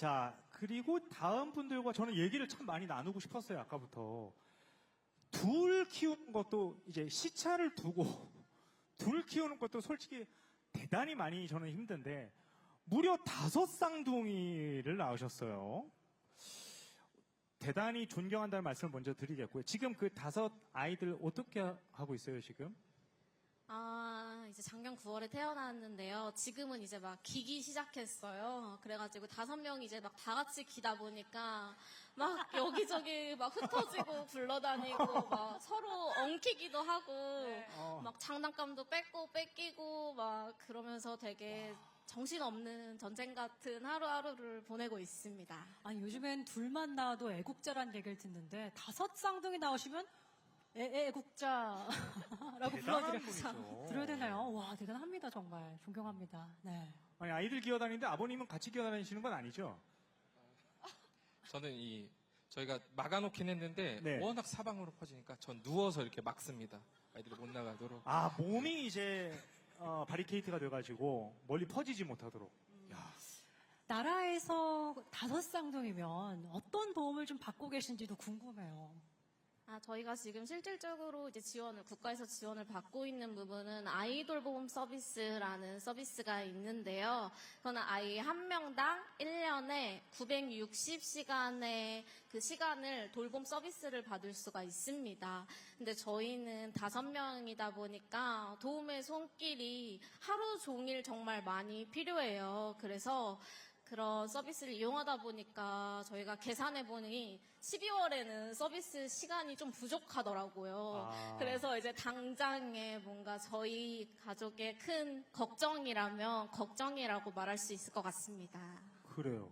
자, 그리고 다음 분들과 저는 얘기를 참 많이 나누고 싶었어요, 아까부터. 둘 키우는 것도 이제 시차를 두고 둘 키우는 것도 솔직히 대단히 많이 저는 힘든데 무려 5 쌍둥이를 낳으셨어요. 대단히 존경한다는 말씀을 먼저 드리겠고요. 지금 그 5 아이들 어떻게 하고 있어요, 지금? 이제 작년 9월에 태어났는데요. 지금은 이제 막 기기 시작했어요. 그래가지고 5명이 이제 막 다 같이 기다 보니까 막 여기저기 막 흩어지고 굴러다니고 막 서로 엉키기도 하고 막 장난감도 뺏기고 막 그러면서 되게 정신없는 전쟁 같은 하루하루를 보내고 있습니다. 아니, 요즘엔 둘만 낳아도 애국자라는 얘기를 듣는데 5 쌍둥이 나오시면 애국자라고 불러드려야 되나요? 와, 대단합니다. 정말 존경합니다. 네. 아니, 아이들 기어다니는데 아버님은 같이 기어다니시는 건 아니죠? 저는 저희가 막아놓긴 했는데 네. 워낙 사방으로 퍼지니까 전 누워서 이렇게 막습니다. 아이들이 못 나가도록. 아, 몸이 이제 바리케이트가 돼가지고 멀리 퍼지지 못하도록. 나라에서 5 쌍둥이면 어떤 도움을 좀 받고 계신지도 궁금해요. 저희가 지금 실질적으로 이제 국가에서 지원을 받고 있는 부분은 아이돌 보험 서비스라는 서비스가 있는데요. 그거는 아이 한 명당 1년에 960시간의 그 시간을 돌봄 서비스를 받을 수가 있습니다. 근데 저희는 5명이다 보니까 도움의 손길이 하루 종일 정말 많이 필요해요. 그래서 그런 서비스를 이용하다 보니까 저희가 계산해보니 12월에는 서비스 시간이 좀 부족하더라고요. 그래서 이제 당장에 뭔가 저희 가족의 큰 걱정이라면 걱정이라고 말할 수 있을 것 같습니다. 그래요.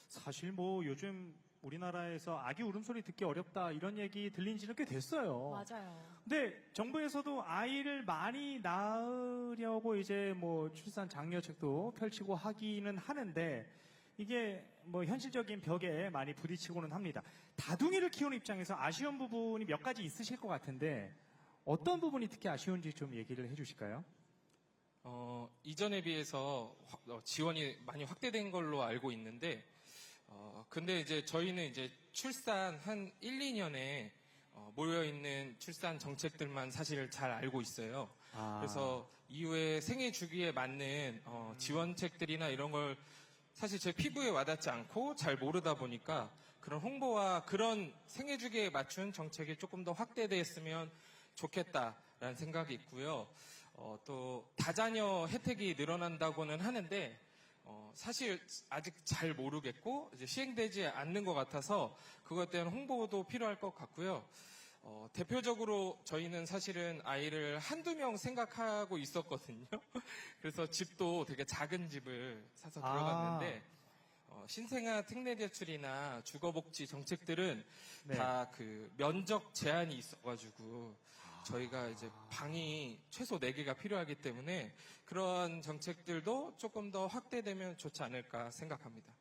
사실 뭐 요즘 우리나라에서 아기 울음소리 듣기 어렵다 이런 얘기 들린 지는 꽤 됐어요. 맞아요. 근데 정부에서도 아이를 많이 낳으려고 이제 뭐 출산 장려책도 펼치고 하기는 하는데 이게 뭐 현실적인 벽에 많이 부딪히고는 합니다. 다둥이를 키우는 입장에서 아쉬운 부분이 몇 가지 있으실 것 같은데 어떤 부분이 특히 아쉬운지 좀 얘기를 해주실까요? 이전에 비해서 지원이 많이 확대된 걸로 알고 있는데 근데 이제 저희는 이제 출산 한 1, 2년에 모여있는 출산 정책들만 사실 잘 알고 있어요. 그래서 이후에 생애 주기에 맞는 지원책들이나 이런 걸 사실 제 피부에 와닿지 않고 잘 모르다 보니까 그런 홍보와 그런 생애 주기에 맞춘 정책이 조금 더 확대됐으면 좋겠다라는 생각이 있고요. 또 다자녀 혜택이 늘어난다고는 하는데 사실 아직 잘 모르겠고 이제 시행되지 않는 것 같아서 그것에 대한 홍보도 필요할 것 같고요. 대표적으로 저희는 사실은 아이를 1-2명 생각하고 있었거든요. 그래서 집도 되게 작은 집을 사서 들어갔는데 신생아 특례대출이나 주거복지 정책들은 다 그 면적 제한이 있어가지고 저희가 이제 방이 최소 4개가 필요하기 때문에 그런 정책들도 조금 더 확대되면 좋지 않을까 생각합니다.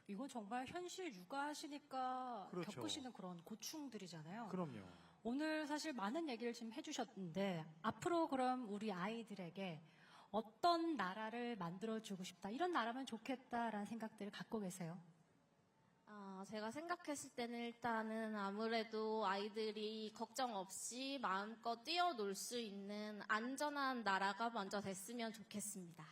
이건 정말 현실 육아하시니까 그렇죠. 겪으시는 그런 고충들이잖아요. 그럼요. 오늘 사실 많은 얘기를 지금 해주셨는데 앞으로 그럼 우리 아이들에게 어떤 나라를 만들어주고 싶다, 이런 나라면 좋겠다라는 생각들을 갖고 계세요? 제가 생각했을 때는 일단은 아무래도 아이들이 걱정 없이 마음껏 뛰어놀 수 있는 안전한 나라가 먼저 됐으면 좋겠습니다.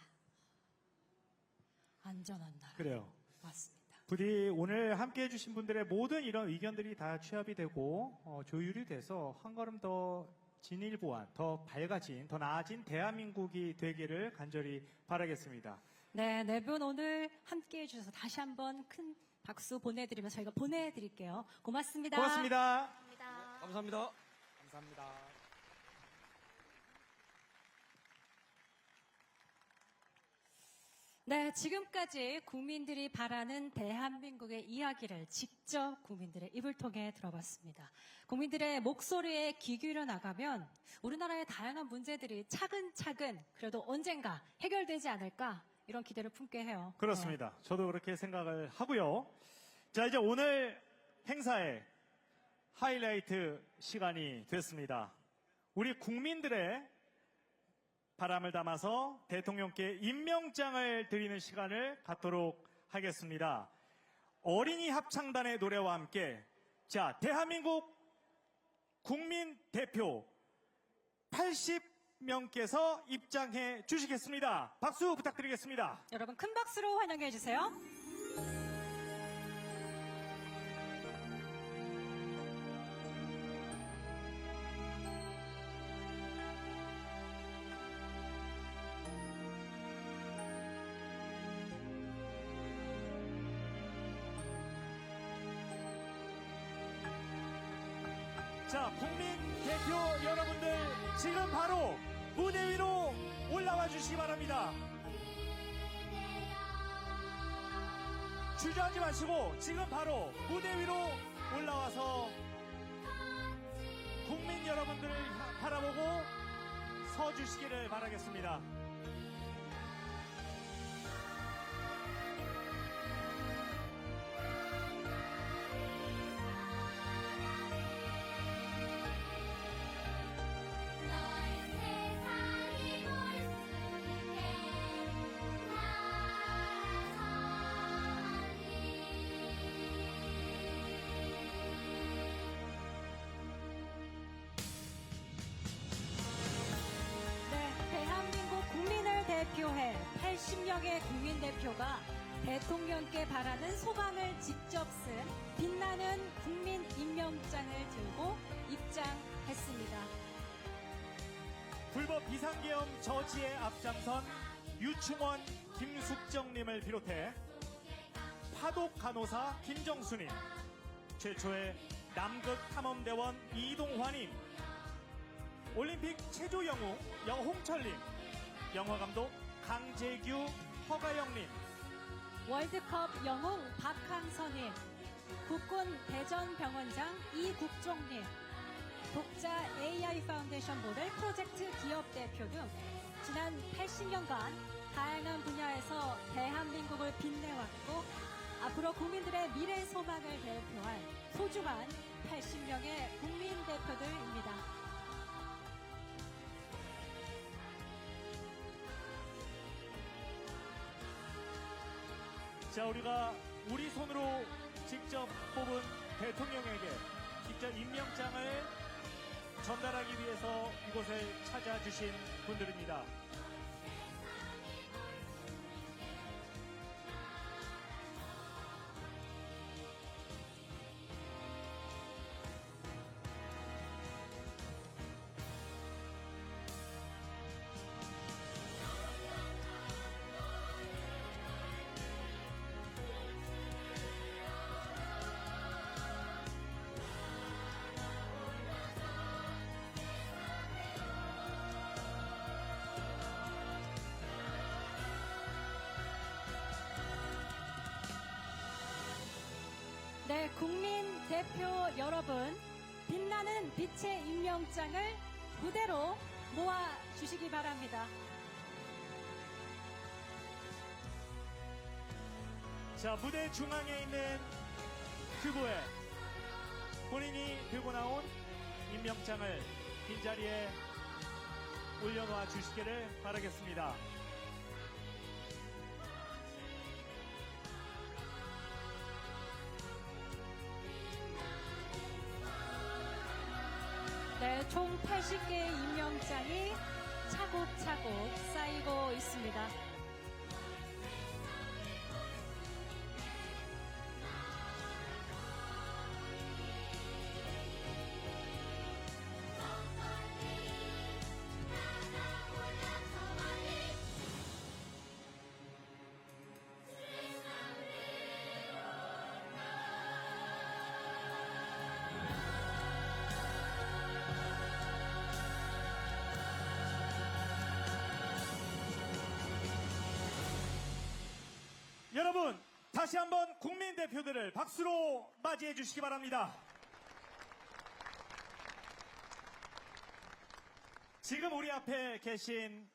안전한 나라. 그래요. 맞습니다. 부디 오늘 함께 해주신 분들의 모든 이런 의견들이 다 취합이 되고 조율이 돼서 한 걸음 더 진일보한, 더 밝아진, 더 나아진 대한민국이 되기를 간절히 바라겠습니다. 네, 네 분 오늘 함께 해주셔서 다시 한번 큰 박수 보내드리면서 저희가 보내드릴게요. 고맙습니다. 고맙습니다. 감사합니다. 감사합니다. 네, 지금까지 국민들이 바라는 대한민국의 이야기를 직접 국민들의 입을 통해 들어봤습니다. 국민들의 목소리에 귀 기울여 나가면 우리나라의 다양한 문제들이 차근차근 그래도 언젠가 해결되지 않을까, 이런 기대를 품게 해요. 그렇습니다. 저도 그렇게 생각을 하고요. 자, 이제 오늘 행사의 하이라이트 시간이 됐습니다. 우리 국민들의 바람을 담아서 대통령께 임명장을 드리는 시간을 갖도록 하겠습니다. 어린이 합창단의 노래와 함께 자, 대한민국 국민 대표 80명께서 입장해 주시겠습니다. 박수 부탁드리겠습니다. 여러분 큰 박수로 환영해 주세요. 자, 국민 대표 여러분들 지금 바로 무대 위로 올라와 주시기 바랍니다. 주저하지 마시고 지금 바로 무대 위로 올라와서 국민 여러분들을 바라보고 서 주시기를 바라겠습니다. 대표해 80명의 국민대표가 대통령께 바라는 소감을 직접 쓴 빛나는 국민 임명장을 들고 입장했습니다. 불법 비상계엄 저지에 앞장선 유충원 김숙정님을 비롯해 파독 간호사 김정수님, 최초의 남극 탐험대원 이동화님, 올림픽 체조 영웅 영홍철님, 영화감독 강재규 허가영님, 월드컵 영웅 박항서님, 국군 대전병원장 이국종님, 독자 AI 파운데이션 모델 프로젝트 기업 대표 등 지난 80년간 다양한 분야에서 대한민국을 빛내왔고 앞으로 국민들의 미래 소망을 대표할 소중한 80명의 국민 대표들입니다. 자, 우리가 우리 손으로 직접 뽑은 대통령에게 직접 임명장을 전달하기 위해서 이곳에 찾아주신 분들입니다. 네, 국민 대표 여러분, 빛나는 빛의 임명장을 무대로 모아 주시기 바랍니다. 자, 무대 중앙에 있는 그부에 본인이 들고 나온 임명장을 빈자리에 올려놓아 주시기를 바라겠습니다. 네, 총 80개의 임명장이 차곡차곡 쌓이고 있습니다. 여러분, 다시 한번 국민 대표들을 박수로 맞이해 주시기 바랍니다. 지금 우리 앞에 계신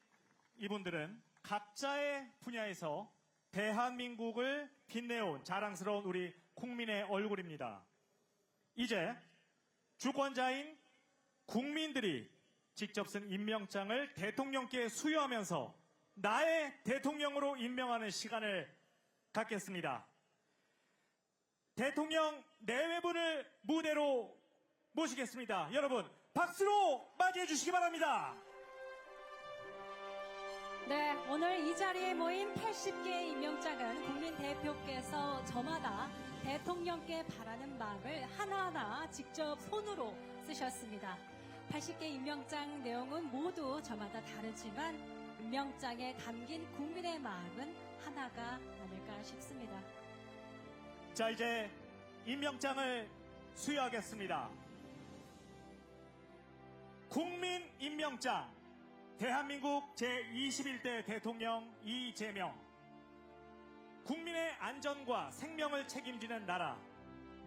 이분들은 각자의 분야에서 대한민국을 빛내온 자랑스러운 우리 국민의 얼굴입니다. 이제 주권자인 국민들이 직접 쓴 임명장을 대통령께 수여하면서 나의 대통령으로 임명하는 시간을 갖겠습니다. 대통령 내외분을 무대로 모시겠습니다. 여러분 박수로 맞이해 주시기 바랍니다. 네, 오늘 이 자리에 모인 80개의 임명장은 국민 대표께서 저마다 대통령께 바라는 마음을 하나하나 직접 손으로 쓰셨습니다. 80개 임명장 내용은 모두 저마다 다르지만 임명장에 담긴 국민의 마음은 하나가 아닐까 싶습니다. 자, 이제 임명장을 수여하겠습니다. 국민 임명장 대한민국 제21대 대통령 이재명. 국민의 안전과 생명을 책임지는 나라,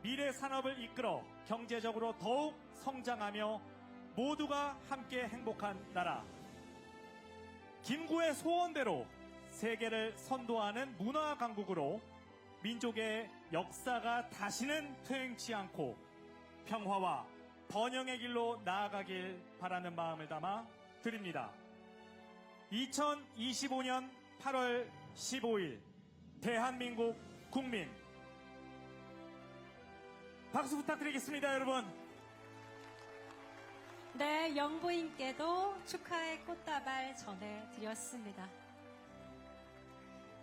미래 산업을 이끌어 경제적으로 더욱 성장하며 모두가 함께 행복한 나라. 김구의 소원대로 세계를 선도하는 문화 강국으로 민족의 역사가 다시는 퇴행치 않고 평화와 번영의 길로 나아가길 바라는 마음을 담아 드립니다. 2025년 8월 15일 대한민국 국민 박수 부탁드리겠습니다, 여러분. 네, 영부인께도 축하의 꽃다발 전해드렸습니다.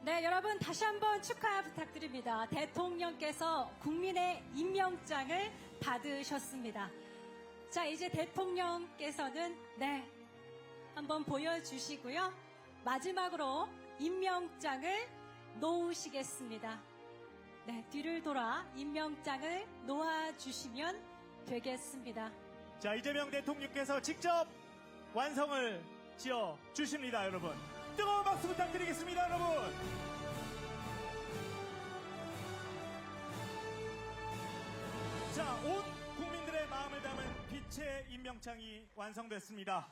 네, 여러분 다시 한번 축하 부탁드립니다. 대통령께서 국민의 임명장을 받으셨습니다. 자, 이제 대통령께서는 한번 보여주시고요. 마지막으로 임명장을 놓으시겠습니다. 네, 뒤를 돌아 임명장을 놓아주시면 되겠습니다. 자, 이재명 대통령께서 직접 완성을 지어 주십니다, 여러분. 뜨거운 박수 부탁드리겠습니다, 여러분. 자, 온 국민들의 마음을 담은 빛의 임명장이 완성됐습니다.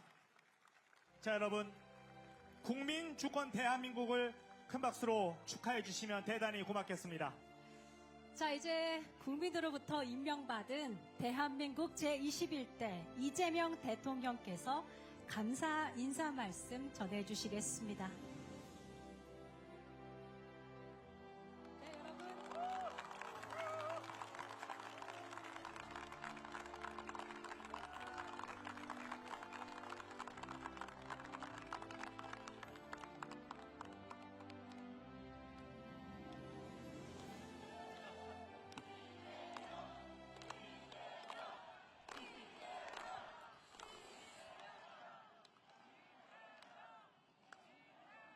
자, 여러분, 국민 주권 대한민국을 큰 박수로 축하해 주시면 대단히 고맙겠습니다. 자, 이제 국민으로부터 임명받은 대한민국 제21대 이재명 대통령께서 감사 인사 말씀 전해주시겠습니다. 네, 여러분.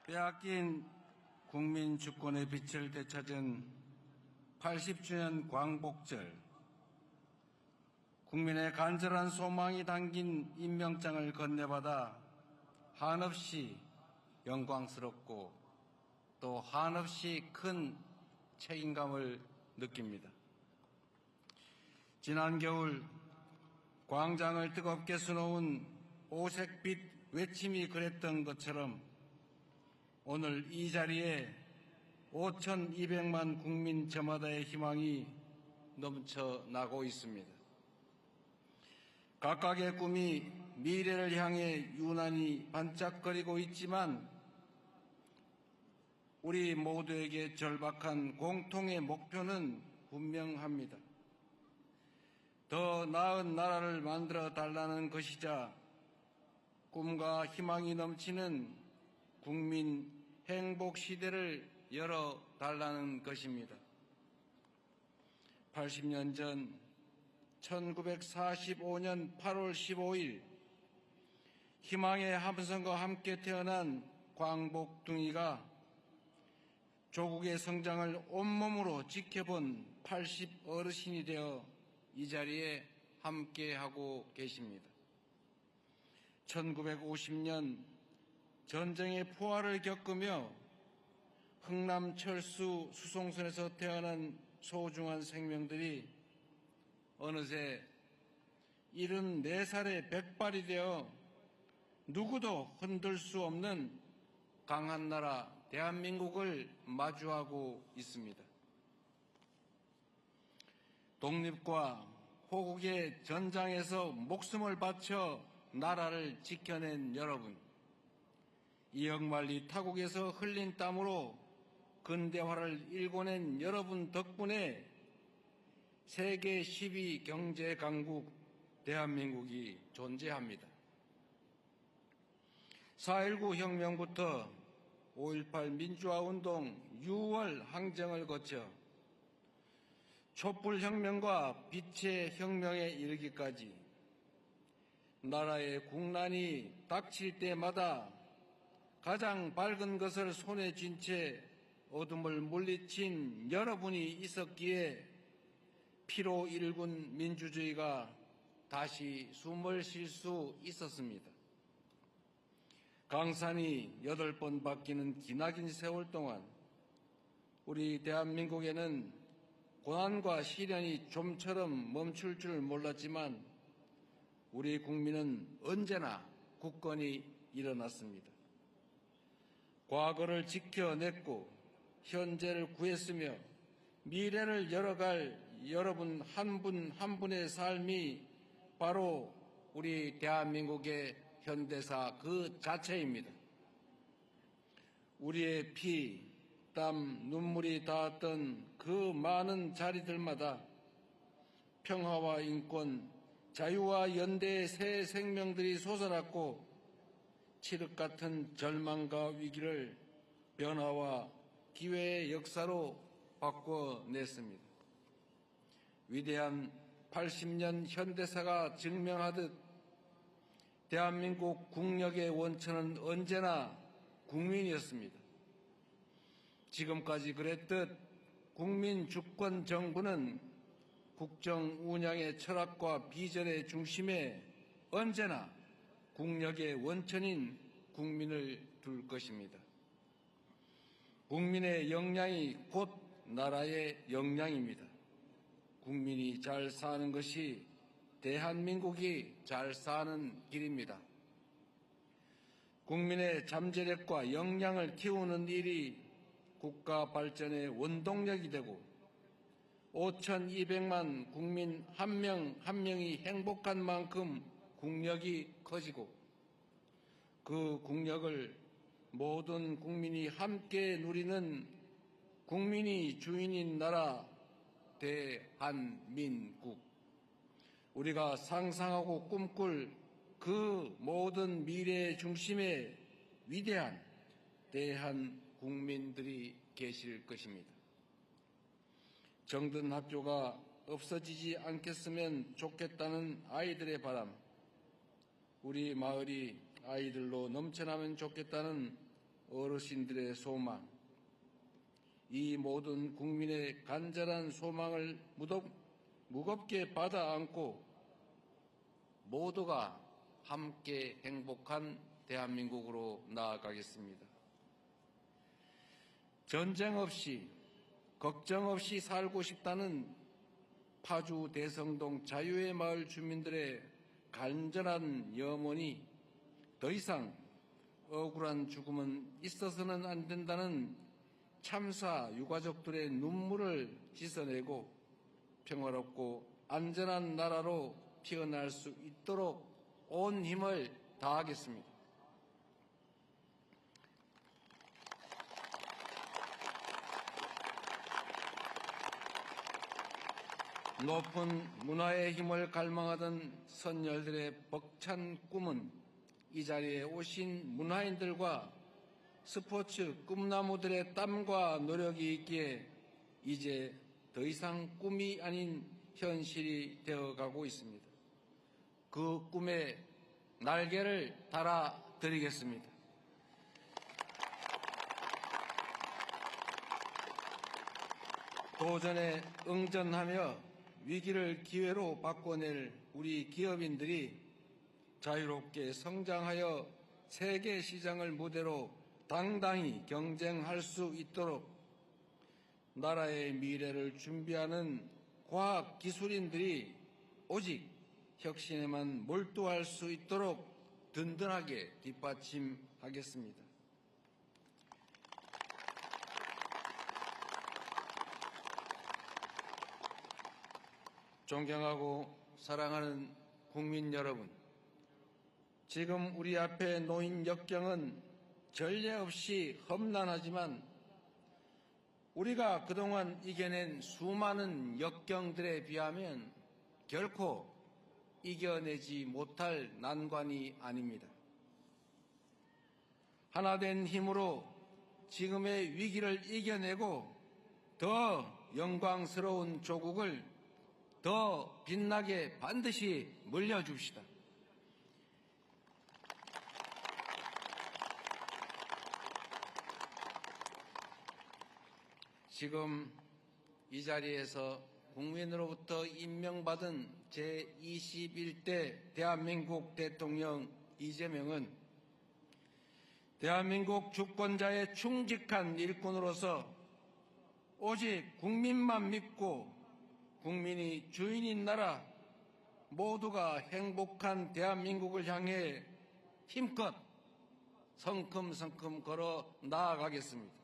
빼앗긴 국민 주권의 빛을 되찾은 80주년 광복절, 국민의 간절한 소망이 담긴 임명장을 건네받아 한없이 영광스럽고 또 한없이 큰 책임감을 느낍니다. 지난 겨울 광장을 뜨겁게 수놓은 오색빛 외침이 그랬던 것처럼 오늘 이 자리에 5,200만 국민 저마다의 희망이 넘쳐나고 있습니다. 각각의 꿈이 미래를 향해 유난히 반짝거리고 있지만 우리 모두에게 절박한 공통의 목표는 분명합니다. 더 나은 나라를 만들어 달라는 것이자 꿈과 희망이 넘치는 국민 행복 시대를 열어달라는 것입니다. 80년 전 1945년 8월 15일 희망의 함성과 함께 태어난 광복둥이가 조국의 성장을 온몸으로 지켜본 80 어르신이 되어 이 자리에 함께하고 계십니다. 1950년 전쟁의 포화를 겪으며 흥남 철수 수송선에서 태어난 소중한 생명들이 어느새 74살의 백발이 되어 누구도 흔들 수 없는 강한 나라 대한민국을 마주하고 있습니다. 독립과 호국의 전장에서 목숨을 바쳐 나라를 지켜낸 여러분, 이역만리 타국에서 흘린 땀으로 근대화를 일궈낸 여러분 덕분에 세계 10위 경제 강국 대한민국이 존재합니다. 4.19 혁명부터 5.18 민주화운동 6월 항쟁을 거쳐 촛불혁명과 빛의 혁명에 이르기까지 나라의 국난이 닥칠 때마다 가장 밝은 것을 손에 쥔 채 어둠을 물리친 여러분이 있었기에 피로 일군 민주주의가 다시 숨을 쉴 수 있었습니다. 강산이 8번 바뀌는 기나긴 세월 동안 우리 대한민국에는 고난과 시련이 좀처럼 멈출 줄 몰랐지만 우리 국민은 언제나 굳건히 일어났습니다. 과거를 지켜냈고 현재를 구했으며 미래를 열어갈 여러분 한 분 한 분의 삶이 바로 우리 대한민국의 현대사 그 자체입니다. 우리의 피, 땀, 눈물이 닿았던 그 많은 자리들마다 평화와 인권, 자유와 연대의 새 생명들이 솟아났고 칠흑 같은 절망과 위기를 변화와 기회의 역사로 바꿔냈습니다. 위대한 80년 현대사가 증명하듯 대한민국 국력의 원천은 언제나 국민이었습니다. 지금까지 그랬듯 국민 주권 정부는 국정 운영의 철학과 비전의 중심에 언제나 국력의 원천인 국민을 둘 것입니다. 국민의 역량이 곧 나라의 역량입니다. 국민이 잘 사는 것이 대한민국이 잘 사는 길입니다. 국민의 잠재력과 역량을 키우는 일이 국가 발전의 원동력이 되고 5,200만 국민 한 명 한 명이 행복한 만큼 국력이 커지고 그 국력을 모든 국민이 함께 누리는 국민이 주인인 나라 대한민국. 우리가 상상하고 꿈꿀 그 모든 미래의 중심에 위대한 대한국민들이 계실 것입니다. 정든 학교가 없어지지 않겠으면 좋겠다는 아이들의 바람, 우리 마을이 아이들로 넘쳐나면 좋겠다는 어르신들의 소망, 이 모든 국민의 간절한 소망을 무겁게 받아 안고 모두가 함께 행복한 대한민국으로 나아가겠습니다. 전쟁 없이 걱정 없이 살고 싶다는 파주 대성동 자유의 마을 주민들의 간절한 염원이 더 이상 억울한 죽음은 있어서는 안 된다는 참사 유가족들의 눈물을 씻어내고 평화롭고 안전한 나라로 피어날 수 있도록 온 힘을 다하겠습니다. 높은 문화의 힘을 갈망하던 선열들의 벅찬 꿈은 이 자리에 오신 문화인들과 스포츠 꿈나무들의 땀과 노력이 있기에 이제 더 이상 꿈이 아닌 현실이 되어가고 있습니다. 그 꿈에 날개를 달아드리겠습니다. 도전에 응전하며 위기를 기회로 바꿔낼 우리 기업인들이 자유롭게 성장하여 세계 시장을 무대로 당당히 경쟁할 수 있도록 나라의 미래를 준비하는 과학 기술인들이 오직 혁신에만 몰두할 수 있도록 든든하게 뒷받침하겠습니다. 존경하고 사랑하는 국민 여러분, 지금 우리 앞에 놓인 역경은 전례 없이 험난하지만 우리가 그동안 이겨낸 수많은 역경들에 비하면 결코 이겨내지 못할 난관이 아닙니다. 하나된 힘으로 지금의 위기를 이겨내고 더 영광스러운 조국을 더 빛나게 반드시 물려줍시다. 지금 이 자리에서 국민으로부터 임명받은 제21대 대한민국 대통령 이재명은 대한민국 주권자의 충직한 일꾼으로서 오직 국민만 믿고 국민이 주인인 나라, 모두가 행복한 대한민국을 향해 힘껏 성큼성큼 걸어 나아가겠습니다.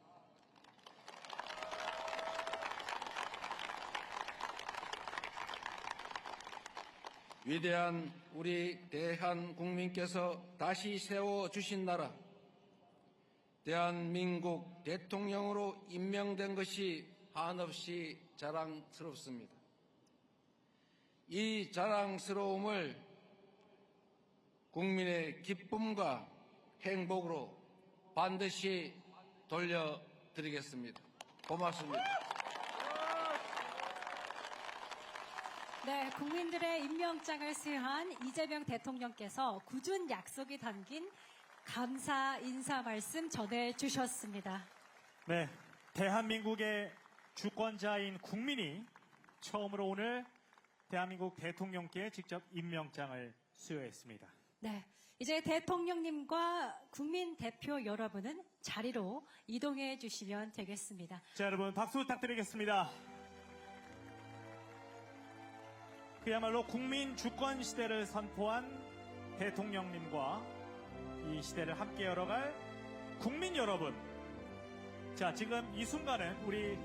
위대한 우리 대한국민께서 다시 세워주신 나라, 대한민국 대통령으로 임명된 것이 한없이 자랑스럽습니다. 이 자랑스러움을 국민의 기쁨과 행복으로 반드시 돌려드리겠습니다. 고맙습니다. 네, 국민들의 임명장을 수여한 이재명 대통령께서 굳은 약속이 담긴 감사 인사 말씀 전해주셨습니다. 네, 대한민국의 주권자인 국민이 처음으로 오늘 대한민국 대통령께 직접 임명장을 수여했습니다. 네, 이제 대통령님과 국민 대표 여러분은 자리로 이동해 주시면 되겠습니다. 자, 여러분 박수 부탁드리겠습니다. 그야말로 국민 주권 시대를 선포한 대통령님과 이 시대를 함께 열어갈 국민 여러분. 자, 지금 이 순간은 우리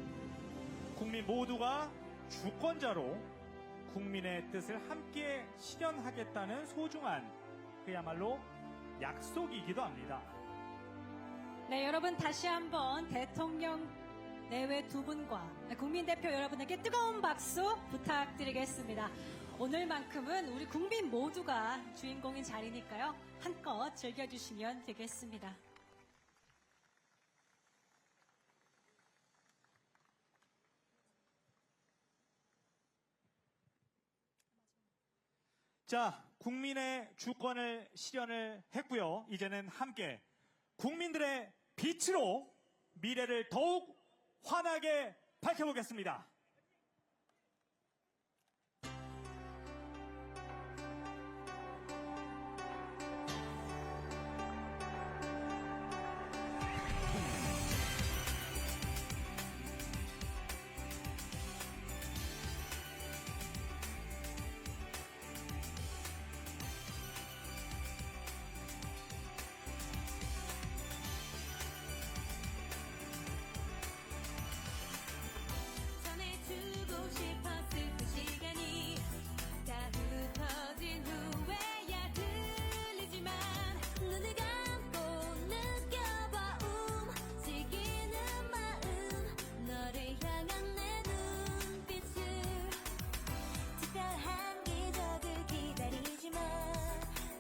국민 모두가 주권자로 국민의 뜻을 함께 실현하겠다는 소중한 그야말로 약속이기도 합니다. 네, 여러분 다시 한번 대통령 내외 두 분과 국민 대표 여러분에게 뜨거운 박수 부탁드리겠습니다. 오늘만큼은 우리 국민 모두가 주인공인 자리니까요. 한껏 즐겨주시면 되겠습니다. 자, 국민의 주권을 실현을 했고요. 이제는 함께 국민들의 빛으로 미래를 더욱 환하게 밝혀보겠습니다. 전해주고 싶었을 그 시간이 다 흩어진 후에야 들리지만 눈을 감고 느껴봐 움직이는 마음 너를 향한 내 눈빛을 특별한 기적을 기다리지만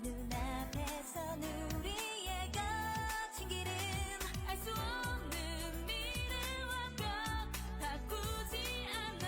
눈앞에선 우리의 거친 길은 알 수 없는 미래와 벽 바꾸지 않아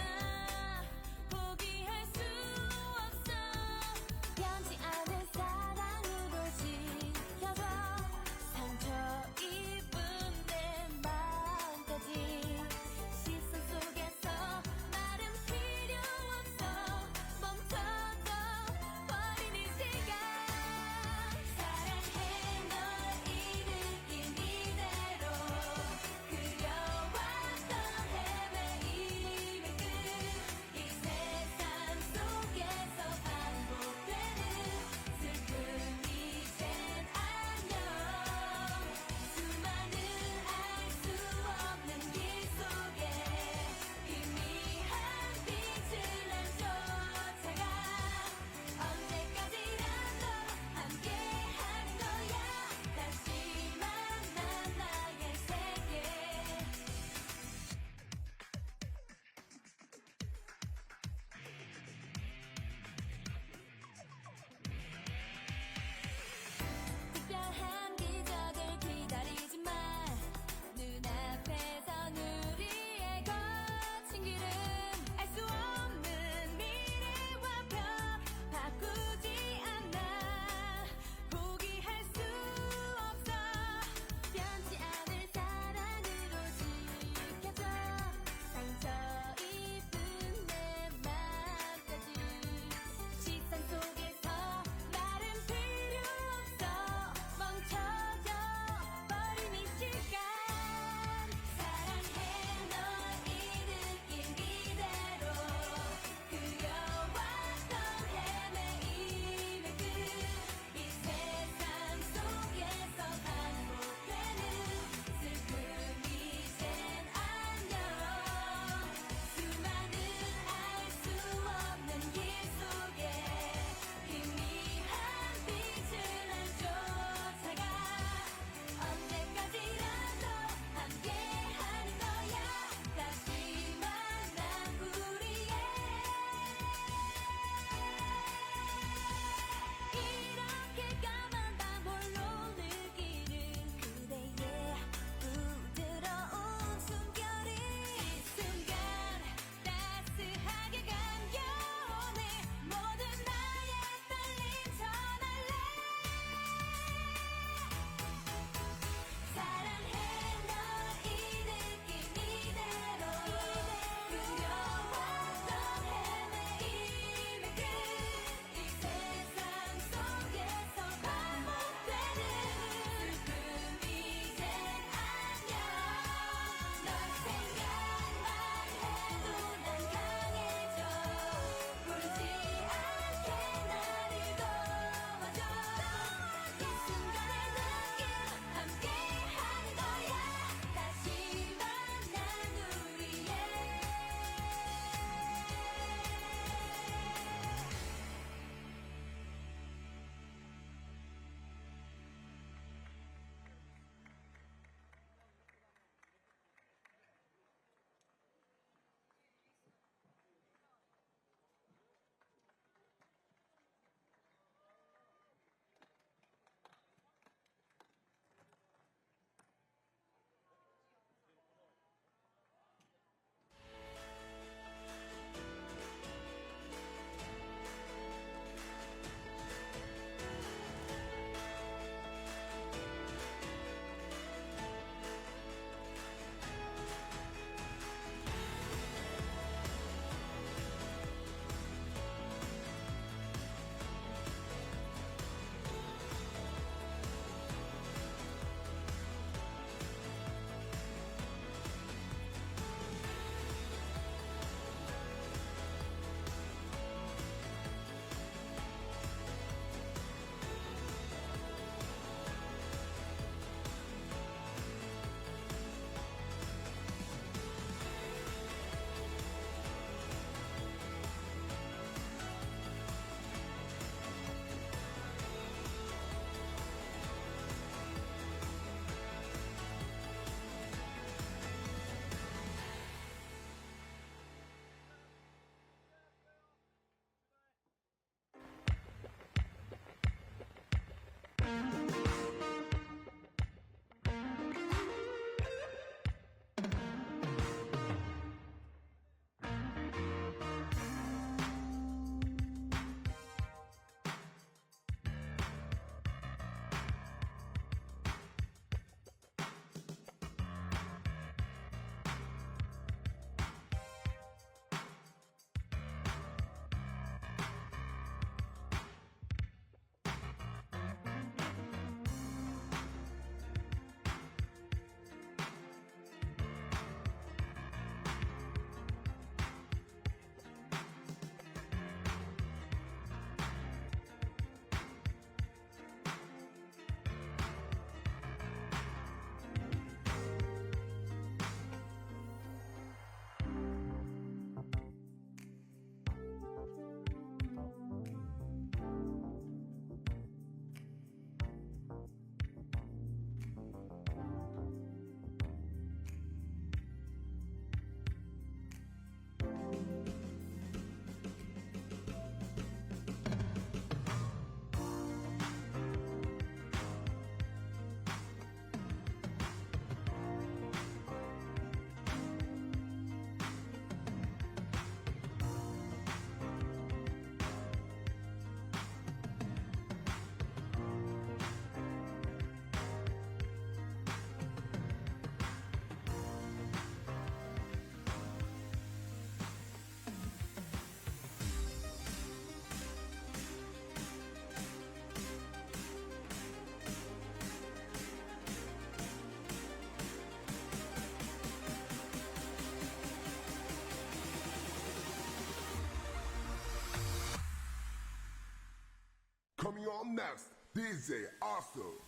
next, DJ Arthur.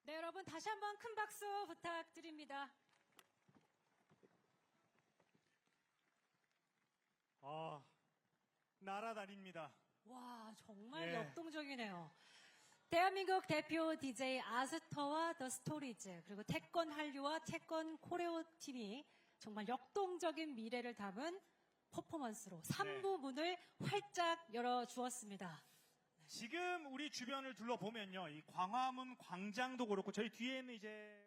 네, 여러분 다시 한번 큰 박수 부탁드립니다. 날아다닙니다. 와, 정말 예. 역동적이네요. 대한민국 대표 DJ 아스터와 더 스토리즈, 그리고 태권 한류와 태권 코레오 팀이 정말 역동적인 미래를 담은 퍼포먼스로 3부 문을 활짝 열어주었습니다. 지금 우리 주변을 둘러보면요. 이 광화문 광장도 그렇고 저희 뒤에는 이제